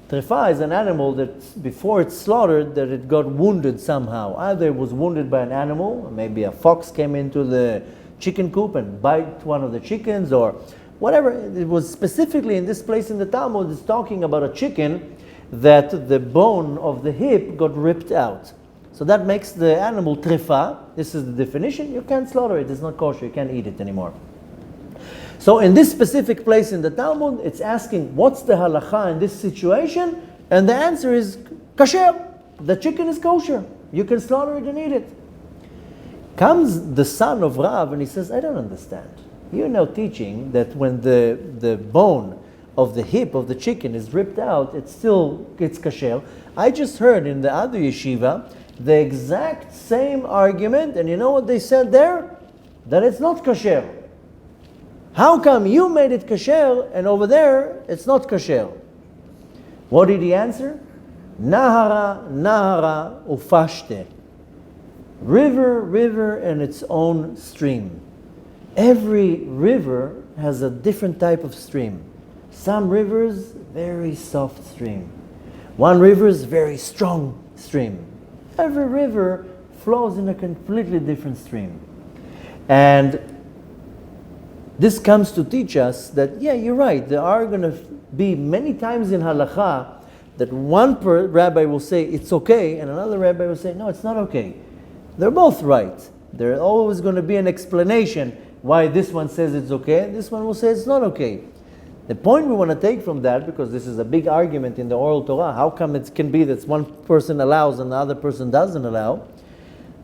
Trefa is an animal that before it's slaughtered, that it got wounded somehow. Either it was wounded by an animal, maybe a fox came into the chicken coop and bite one of the chickens, or whatever. It was specifically in this place in the Talmud, it's talking about a chicken that the bone of the hip got ripped out. So that makes the animal trefa. This is the definition. You can't slaughter it. It's not kosher. You can't eat it anymore. So in this specific place in the Talmud, it's asking, what's the halacha in this situation? And the answer is kasher. The chicken is kosher. You can slaughter it and eat it. Comes the son of Rav and he says, I don't understand. You're now teaching that when the bone of the hip of the chicken is ripped out, it's kasher. I just heard in the other yeshiva the exact same argument, and you know what they said there? That it's not kasher. How come you made it kasher and over there it's not kasher? What did he answer? Nahara, Nahara, ufashte. River, river, and its own stream. Every river has a different type of stream. Some rivers, very soft stream. One river is very strong stream. Every river flows in a completely different stream. And this comes to teach us that, yeah, you're right, there are going to be many times in halakha that one rabbi will say it's okay, and another rabbi will say, no, it's not okay. They're both right. There's always going to be an explanation why this one says it's okay, and this one will say it's not okay. The point we want to take from that, because this is a big argument in the oral Torah, how come it can be that one person allows and the other person doesn't allow?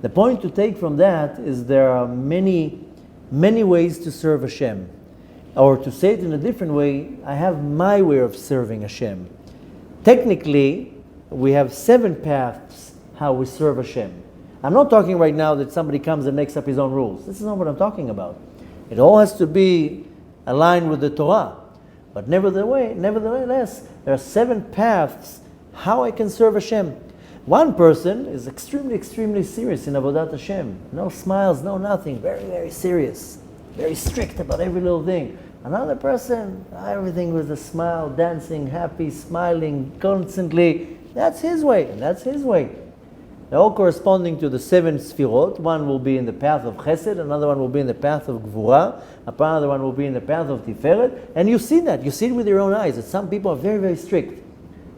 The point to take from that is there are many ways to serve Hashem. Or to say it in a different way, I have my way of serving Hashem. Technically, we have 7 paths how we serve Hashem. I'm not talking right now that somebody comes and makes up his own rules. This is not what I'm talking about. It all has to be aligned with the Torah. But nevertheless, there are 7 paths how I can serve Hashem. One person is extremely serious in Avodat Hashem. No smiles, no nothing. Very, very serious. Very strict about every little thing. Another person, everything with a smile, dancing, happy, smiling, constantly. That's his way, and that's his way. They're all corresponding to the 7 sfirot. One will be in the path of Chesed, another one will be in the path of Gvura, another one will be in the path of Tiferet. And you see that. You see it with your own eyes. That some people are very, very strict.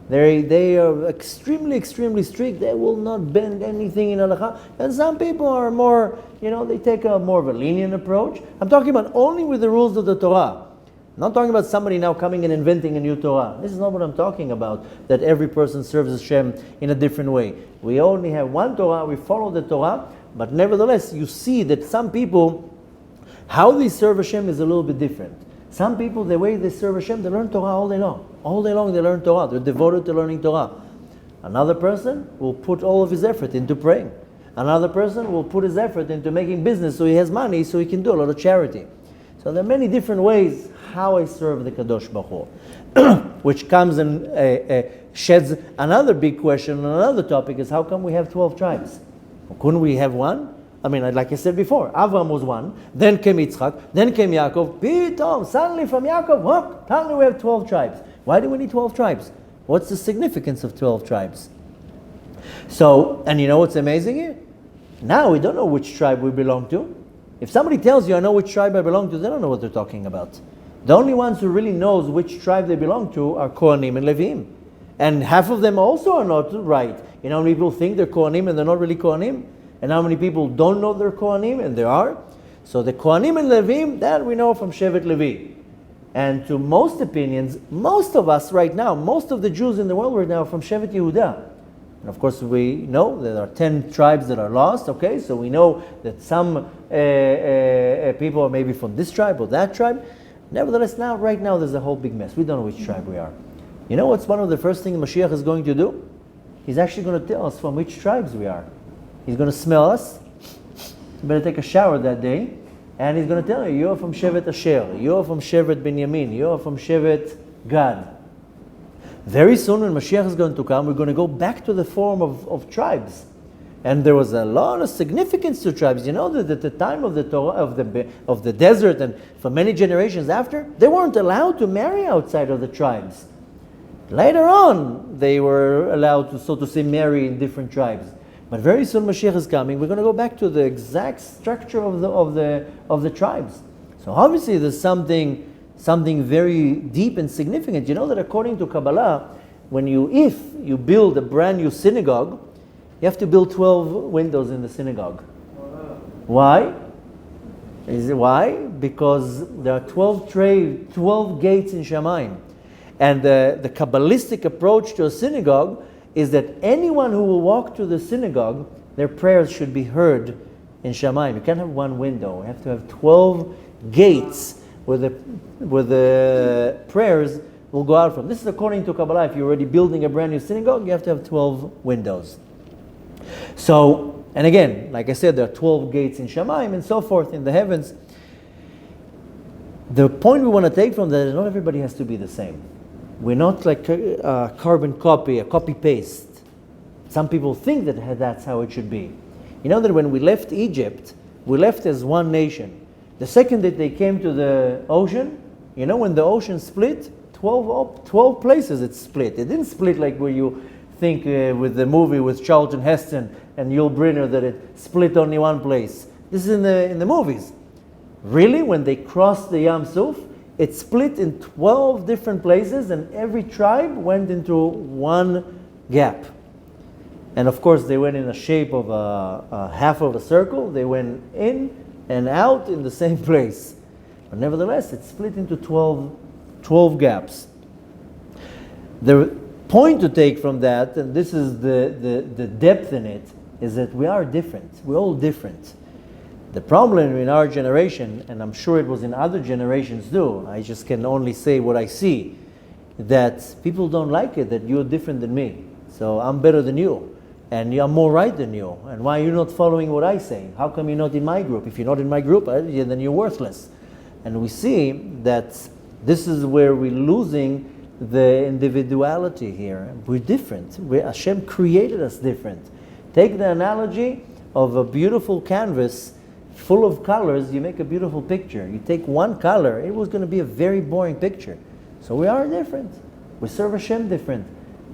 They are extremely strict. They will not bend anything in halakha. And some people are more, they take a more of a lenient approach. I'm talking about only with the rules of the Torah. I'm not talking about somebody now coming and inventing a new Torah. This is not what I'm talking about, that every person serves Hashem in a different way. We only have one Torah, we follow the Torah, but nevertheless, you see that some people, how they serve Hashem is a little bit different. Some people, the way they serve Hashem, they learn Torah all day long. All day long they learn Torah. They're devoted to learning Torah. Another person will put all of his effort into praying. Another person will put his effort into making business so he has money so he can do a lot of charity. So there are many different ways how I serve the Kadosh Baruch Hu. Which comes and sheds another big question on another topic, is how come we have 12 tribes? Couldn't we have one? I mean, like I said before, Avram was one, then came Yitzchak, then came Yaakov. Pitom, suddenly from Yaakov, suddenly we have 12 tribes. Why do we need 12 tribes? What's the significance of 12 tribes? So, and you know what's amazing here? Now we don't know which tribe we belong to. If somebody tells you, I know which tribe I belong to, they don't know what they're talking about. The only ones who really knows which tribe they belong to are Kohanim and Levim. And half of them also are not right. You know how many people think they're Kohanim and they're not really Kohanim? And how many people don't know they're Kohanim and they are? So the Kohanim and Levim, that we know from Shevet Levi. And to most opinions, most of us right now, most of the Jews in the world right now are from Shevet Yehuda. And of course we know there are 10 tribes that are lost, okay? So we know that some people are maybe from this tribe or that tribe. Nevertheless, right now there's a whole big mess. We don't know which tribe we are. You know what's one of the first things Mashiach is going to do? He's actually going to tell us from which tribes we are. He's going to smell us. You better take a shower that day. And he's going to tell you, you're from Shevet Asher, you're from Shevet Binyamin, you're from Shevet Gad. Very soon when Mashiach is going to come, we're going to go back to the form of tribes. And there was a lot of significance to tribes. You know that at the time of the Torah, of the desert, and for many generations after, they weren't allowed to marry outside of the tribes. Later on, they were allowed to, so to say, marry in different tribes. But very soon Mashiach is coming. We're going to go back to the exact structure of the tribes. So obviously there's something very deep and significant. You know that according to Kabbalah, if you build a brand new synagogue, you have to build 12 windows in the synagogue. Why? Why? Because there are 12 gates in Shamayim. And the Kabbalistic approach to a synagogue is that anyone who will walk to the synagogue, their prayers should be heard in Shamayim. You can't have one window. You have to have 12 gates where the prayers will go out from. This is according to Kabbalah. If you're already building a brand new synagogue, you have to have 12 windows. So, and again, like I said, there are 12 gates in Shamayim and so forth in the heavens. The point we want to take from that is not everybody has to be the same. We're not like a carbon copy, a copy-paste. Some people think that that's how it should be. You know that when we left Egypt, we left as one nation. The second that they came to the ocean, you know when the ocean split, 12 places it split. It didn't split like where you think with the movie with Charlton Heston and Yul Brynner that it split only one place. This is in the movies. Really, when they crossed the Yam Suf, it split in 12 different places, and every tribe went into one gap. And of course, they went in the shape of a half of a circle. They went in and out in the same place. But nevertheless, it split into 12 gaps. The point to take from that, and this is the depth in it, is that we are different. We're all different. The problem in our generation, and I'm sure it was in other generations too, I just can only say what I see, that people don't like it, that you're different than me. So I'm better than you, and I'm more right than you. And why are you not following what I say? How come you're not in my group? If you're not in my group, then you're worthless. And we see that this is where we're losing the individuality here. We're different. Hashem created us different. Take the analogy of a beautiful canvas full of colors, you make a beautiful picture. You take one color, it was going to be a very boring picture. So we are different. We serve Hashem different.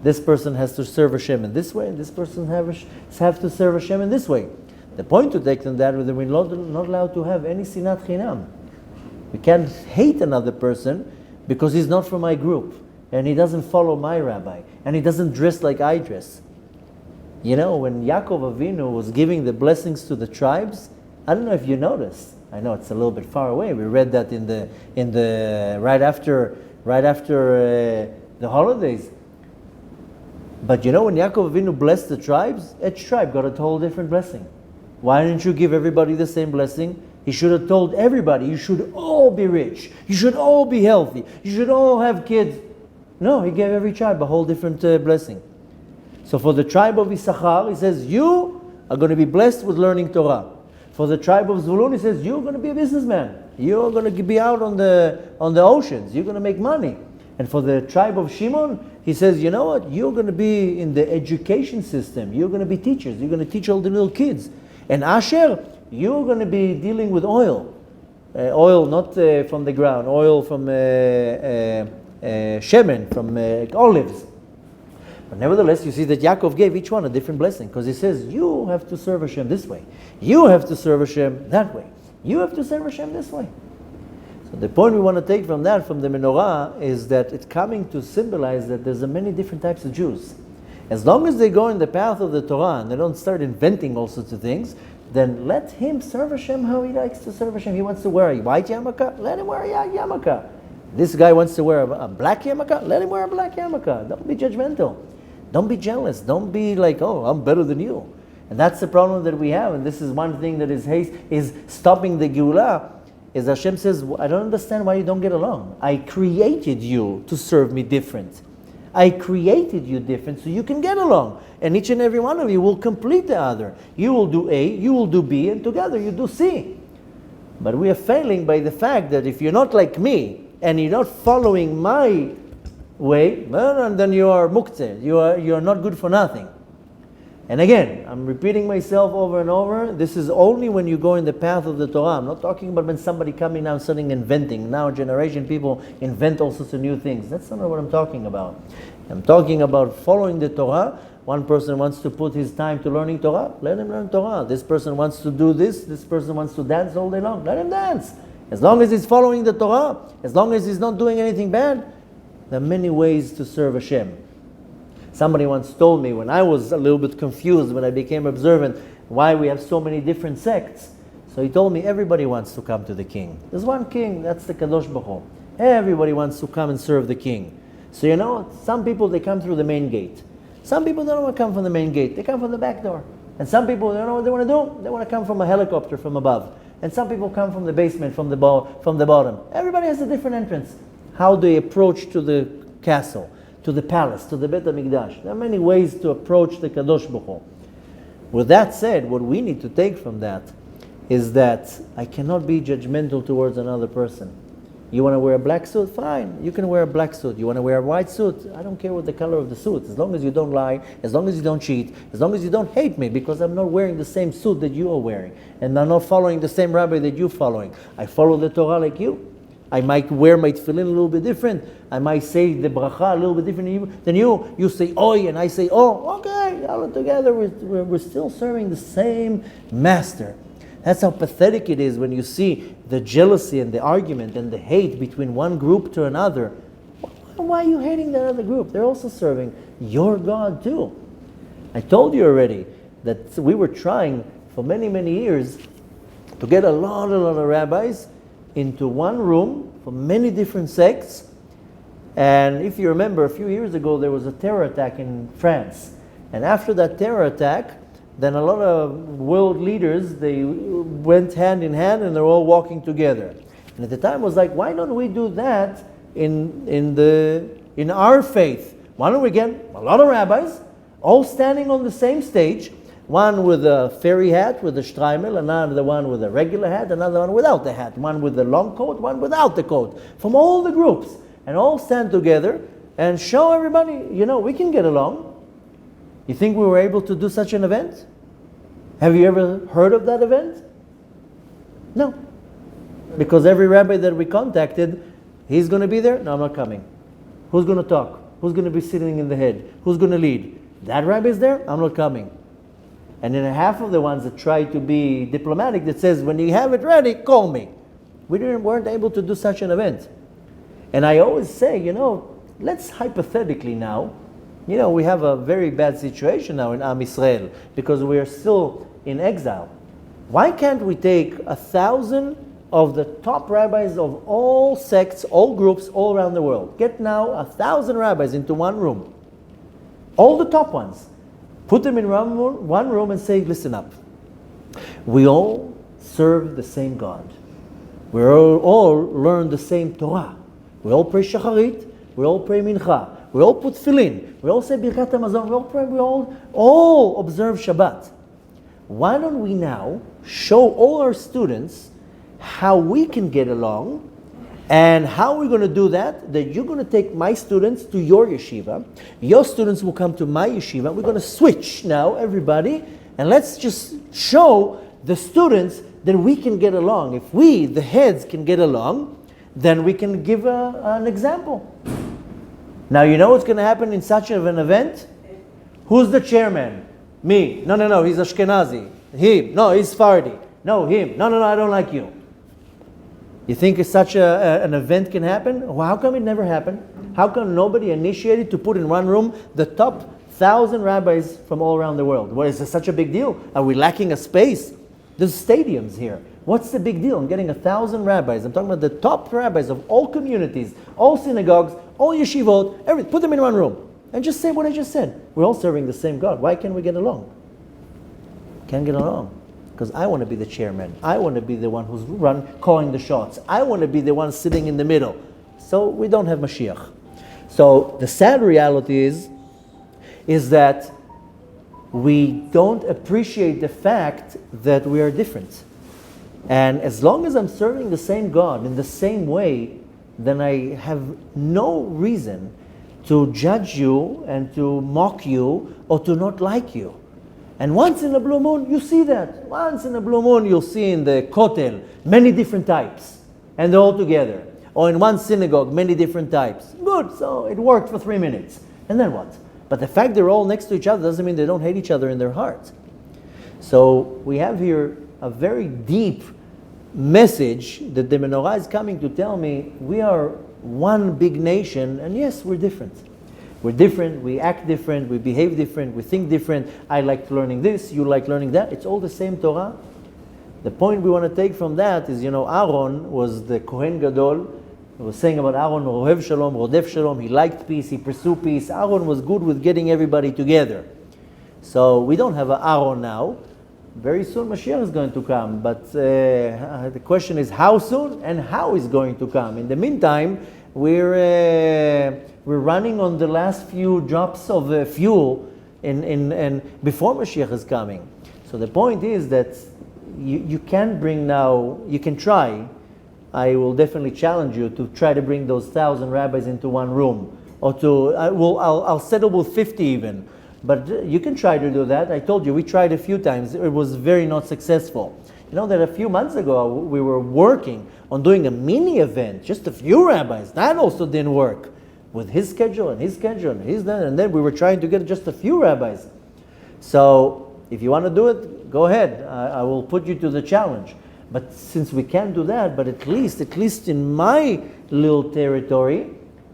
This person has to serve Hashem in this way, and this person have to serve Hashem in this way. The point to take from that is that we're not allowed to have any sinat chinam. We can't hate another person because he's not from my group, and he doesn't follow my rabbi, and he doesn't dress like I dress. You know, when Yaakov Avinu was giving the blessings to the tribes, I don't know if you noticed. I know it's a little bit far away. We read that in the right after the holidays. But you know, when Yaakov Avinu blessed the tribes, each tribe got a whole different blessing. Why didn't you give everybody the same blessing? He should have told everybody, you should all be rich. You should all be healthy. You should all have kids. No, he gave every tribe a whole different blessing. So for the tribe of Issachar, he says, you are going to be blessed with learning Torah. For the tribe of Zvulun, he says, you're going to be a businessman. You're going to be out on the oceans. You're going to make money. And for the tribe of Shimon, he says, you know what? You're going to be in the education system. You're going to be teachers. You're going to teach all the little kids. And Asher, you're going to be dealing with oil. Oil not from the ground. Oil from shemen, from olives. But nevertheless, you see that Yaakov gave each one a different blessing, because he says, you have to serve Hashem this way. You have to serve Hashem that way. You have to serve Hashem this way. So the point we want to take from that, from the Menorah, is that it's coming to symbolize that there's many different types of Jews. As long as they go in the path of the Torah and they don't start inventing all sorts of things, then let him serve Hashem how he likes to serve Hashem. He wants to wear a white yarmulke, let him wear a yarmulke. This guy wants to wear a black yarmulke, let him wear a black yarmulke. Don't be judgmental. Don't be jealous. Don't be like, oh, I'm better than you. And that's the problem that we have. And this is one thing that is stopping the Geulah. Is Hashem says, I don't understand why you don't get along. I created you to serve me different. I created you different so you can get along. And each and every one of you will complete the other. You will do A, you will do B, and together you do C. But we are failing by the fact that if you're not like me, and you're not following my way, well, then you are muktzeh. You are not good for nothing. And again, I'm repeating myself over and over. This is only when you go in the path of the Torah. I'm not talking about when somebody coming now starting inventing. Now generation people invent all sorts of new things. That's not what I'm talking about. I'm talking about following the Torah. One person wants to put his time to learning Torah. Let him learn Torah. This person wants to do this. This person wants to dance all day long. Let him dance. As long as he's following the Torah, as long as he's not doing anything bad, there are many ways to serve Hashem. Somebody once told me, when I was a little bit confused, when I became observant, why we have so many different sects. So he told me, everybody wants to come to the king. There's one king, that's the Kadosh Baruch Hu. Everybody wants to come and serve the king. So you know, some people, they come through the main gate. Some people don't want to come from the main gate. They come from the back door. And some people, they don't know what they want to do. They want to come from a helicopter from above. And some people come from the basement, from the bottom. Everybody has a different entrance. How they approach to the castle, to the palace, to the Beit HaMikdash. There are many ways to approach the Kadosh Baruch Hu. With that said, what we need to take from that is that I cannot be judgmental towards another person. You want to wear a black suit? Fine, you can wear a black suit. You want to wear a white suit? I don't care what the color of the suit. As long as you don't lie, as long as you don't cheat, as long as you don't hate me, because I'm not wearing the same suit that you are wearing. And I'm not following the same rabbi that you're following. I follow the Torah like you. I might wear my tefillin a little bit different. I might say the bracha a little bit different than you. You say oi and I say oh. Okay, all together we're still serving the same master. That's how pathetic it is when you see the jealousy and the argument and the hate between one group to another. Why are you hating that other group? They're also serving your God too. I told you already that we were trying for many, many years to get a lot of rabbis into one room from many different sects. And if you remember, a few years ago there was a terror attack in France. And after that terror attack, then a lot of world leaders, they went hand in hand and they're all walking together. And at the time it was like, why don't we do that in our faith? Why don't we get a lot of rabbis all standing on the same stage, one with a fairy hat with a shtreimel, another one with a regular hat, another one without the hat, one with a long coat, one without the coat, from all the groups, and all stand together and show everybody, we can get along. You think we were able to do such an event? Have you ever heard of that event? No. Because every rabbi that we contacted, he's going to be there? No, I'm not coming. Who's going to talk? Who's going to be sitting in the head? Who's going to lead? That rabbi's there? I'm not coming. And then half of the ones that try to be diplomatic, that says, when you have it ready, call me. We weren't able to do such an event. And I always say, let's hypothetically now, we have a very bad situation now in Am Yisrael because we are still in exile. Why can't we take 1,000 of the top rabbis of all sects, all groups, all around the world? Get now 1,000 rabbis into one room. All the top ones. Put them in one room and say, listen up. We all serve the same God. We all learn the same Torah. We all pray Shacharit. We all pray Mincha. We all put tefillin. We all say Birkat HaMazon. We all pray. We all observe Shabbat. Why don't we now show all our students how we can get along, and how we're going to do that? That you're going to take my students to your yeshiva. Your students will come to my yeshiva. We're going to switch now, everybody, and let's just show the students that we can get along. If we, the heads, can get along, then we can give an example. Now, you know what's going to happen in such an event? Who's the chairman? Me. No, he's Ashkenazi. Him. No, he's Sephardi. No, him. No, I don't like you. You think such an event can happen? Well, how come it never happened? How come nobody initiated to put in one room the top 1,000 rabbis from all around the world? What, is this such a big deal? Are we lacking a space? There's stadiums here. What's the big deal in getting 1,000 rabbis? I'm talking about the top rabbis of all communities, all synagogues, all yeshivot, everything. Put them in one room and just say what I just said. We're all serving the same God. Why can't we get along? Can't get along. Because I want to be the chairman. I want to be the one who's calling the shots. I want to be the one sitting in the middle. So we don't have Mashiach. So the sad reality is that we don't appreciate the fact that we are different. And as long as I'm serving the same God in the same way, then I have no reason to judge you and to mock you or to not like you. And once in a blue moon, you see that. Once in a blue moon, you'll see in the kotel many different types, and they're all together. Or in one synagogue, many different types. Good, so it worked for 3 minutes. And then what? But the fact they're all next to each other doesn't mean they don't hate each other in their hearts. So we have here a very deep message that the Menorah is coming to tell me we are one big nation, and yes, we're different. We're different, we act different, we behave different, we think different. I like learning this, you like learning that. It's all the same Torah. The point we want to take from that is, Aaron was the Kohen Gadol. He was saying about Aaron, Rohev Shalom, Rodef Shalom. He liked peace, he pursued peace. Aaron was good with getting everybody together. So we don't have an Aaron now. Very soon Mashiach is going to come. But the question is how soon and how is going to come. In the meantime, we're running on the last few drops of fuel in before Mashiach is coming. So the point is that you can bring now, you can try. I will definitely challenge you to try to bring those 1,000 rabbis into one room, or I'll settle with 50 even. But you can try to do that. I told you we tried a few times. It was very not successful. You know that a few months ago we were working on doing a mini event, just a few rabbis. That also didn't work with his schedule and his schedule and his that, and then we were trying to get just a few rabbis. So if you want to do it, go ahead. I will put you to the challenge. But since we can't do that, but at least in my little territory,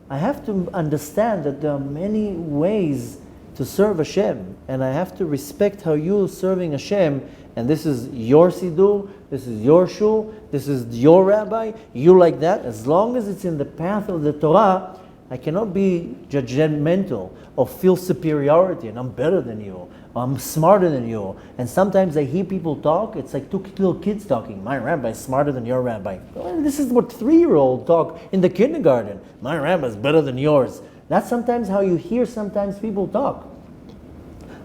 I have to understand that there are many ways to serve Hashem, and I have to respect how you're serving Hashem. And this is your siddur, this is your shul, this is your rabbi. You like that. As long as it's in the path of the Torah, I cannot be judgmental or feel superiority and I'm better than you, or I'm smarter than you. And sometimes I hear people talk, it's like two little kids talking. My rabbi is smarter than your rabbi. Well, this is what 3-year-olds talk in the kindergarten. My rabbi is better than yours. That's sometimes how you hear sometimes people talk.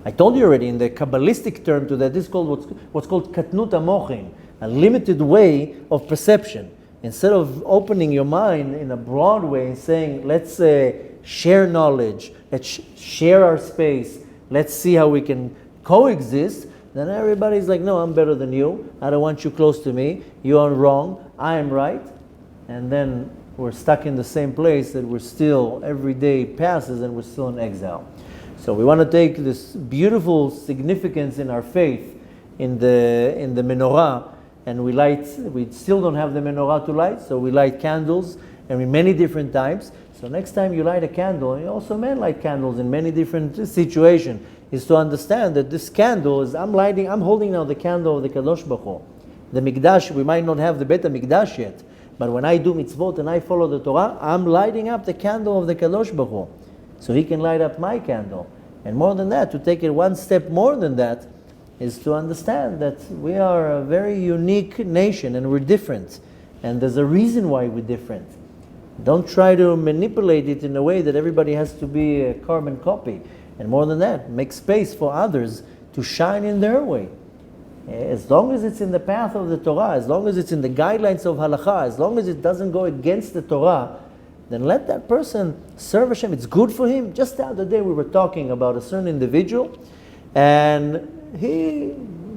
I told you already, in the Kabbalistic term to that, this is called what's called katnut hamochin, a limited way of perception. Instead of opening your mind in a broad way and saying, let's share knowledge, let's share our space, let's see how we can coexist, then everybody's like, no, I'm better than you, I don't want you close to me, you are wrong, I am right. And then we're stuck in the same place that we're still, every day passes and we're still in exile. So we want to take this beautiful significance in our faith in the menorah, and we still don't have the menorah to light, so we light candles, and in many different types. So next time you light a candle, and also men light candles in many different situations, is to understand that this candle is, I'm holding now the candle of the Kadosh Baruch Hu. The Mikdash, we might not have the Bet HaMikdash yet, but when I do mitzvot and I follow the Torah, I'm lighting up the candle of the Kadosh Baruch Hu, so he can light up my candle. And more than that, to take it one step more than that, is to understand that we are a very unique nation and we're different. And there's a reason why we're different. Don't try to manipulate it in a way that everybody has to be a carbon copy. And more than that, make space for others to shine in their way. As long as it's in the path of the Torah, as long as it's in the guidelines of halakha, as long as it doesn't go against the Torah, then let that person serve Hashem. It's good for him. Just the other day we were talking about a certain individual, and he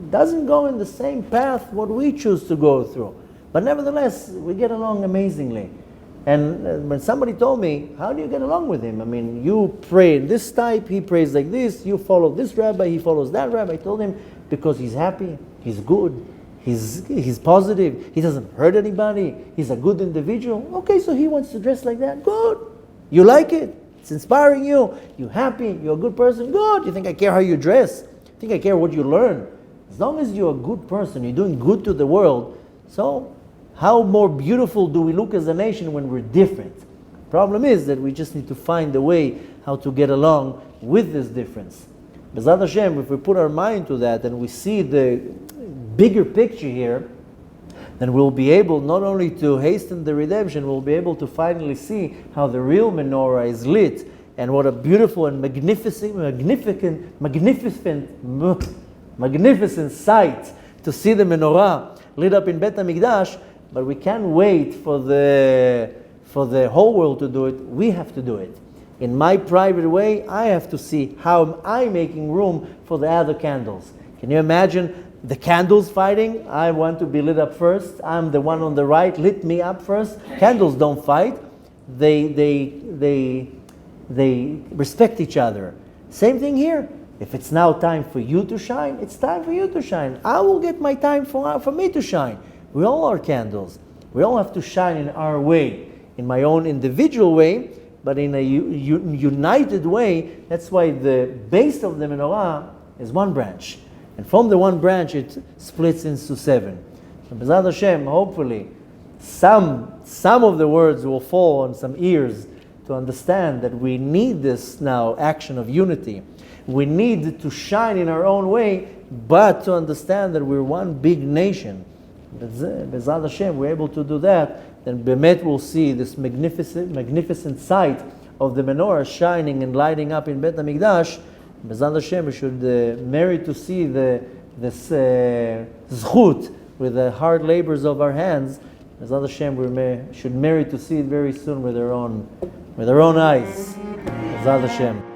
doesn't go in the same path what we choose to go through. But nevertheless, we get along amazingly. And when somebody told me, how do you get along with him? I mean, you pray in this type, he prays like this, you follow this rabbi, he follows that rabbi. I told him, because he's happy, he's good, he's positive, he doesn't hurt anybody, he's a good individual. Okay, so he wants to dress like that. Good. You like it. It's inspiring you. You're happy. You're a good person. Good. You think I care how you dress? You think I care what you learn? As long as you're a good person, you're doing good to the world, So, how more beautiful do we look as a nation when we're different? Problem is that we just need to find a way how to get along with this difference. B'ezrat Hashem, if we put our mind to that and we see the bigger picture here, then we'll be able not only to hasten the redemption, we'll be able to finally see how the real menorah is lit, and what a beautiful and magnificent sight to see the menorah lit up in Bet HaMikdash. But we can't wait for the whole world to do it. We have to do it. In my private way, I have to see how am I making room for the other candles. Can you imagine the candles fighting? I want to be lit up first. I'm the one on the right. Lit me up first. Candles don't fight. They respect each other. Same thing here. If it's now time for you to shine, it's time for you to shine. I will get my time for me to shine. We all are candles. We all have to shine in our way, in my own individual way, but in a united way. That's why the base of the menorah is one branch. And from the one branch, it splits into 7. So B'ezrat Hashem, hopefully, some of the words will fall on some ears to understand that we need this now action of unity. We need to shine in our own way, but to understand that we're one big nation. B'ezrat Hashem, we're able to do that, then Bemet will see this magnificent sight of the menorah shining and lighting up in Bet HaMikdash. B'ezrat Hashem, we should merit to see this zchut with the hard labors of our hands. B'ezrat Hashem, we should merit to see it very soon with our own eyes. B'ezrat Hashem.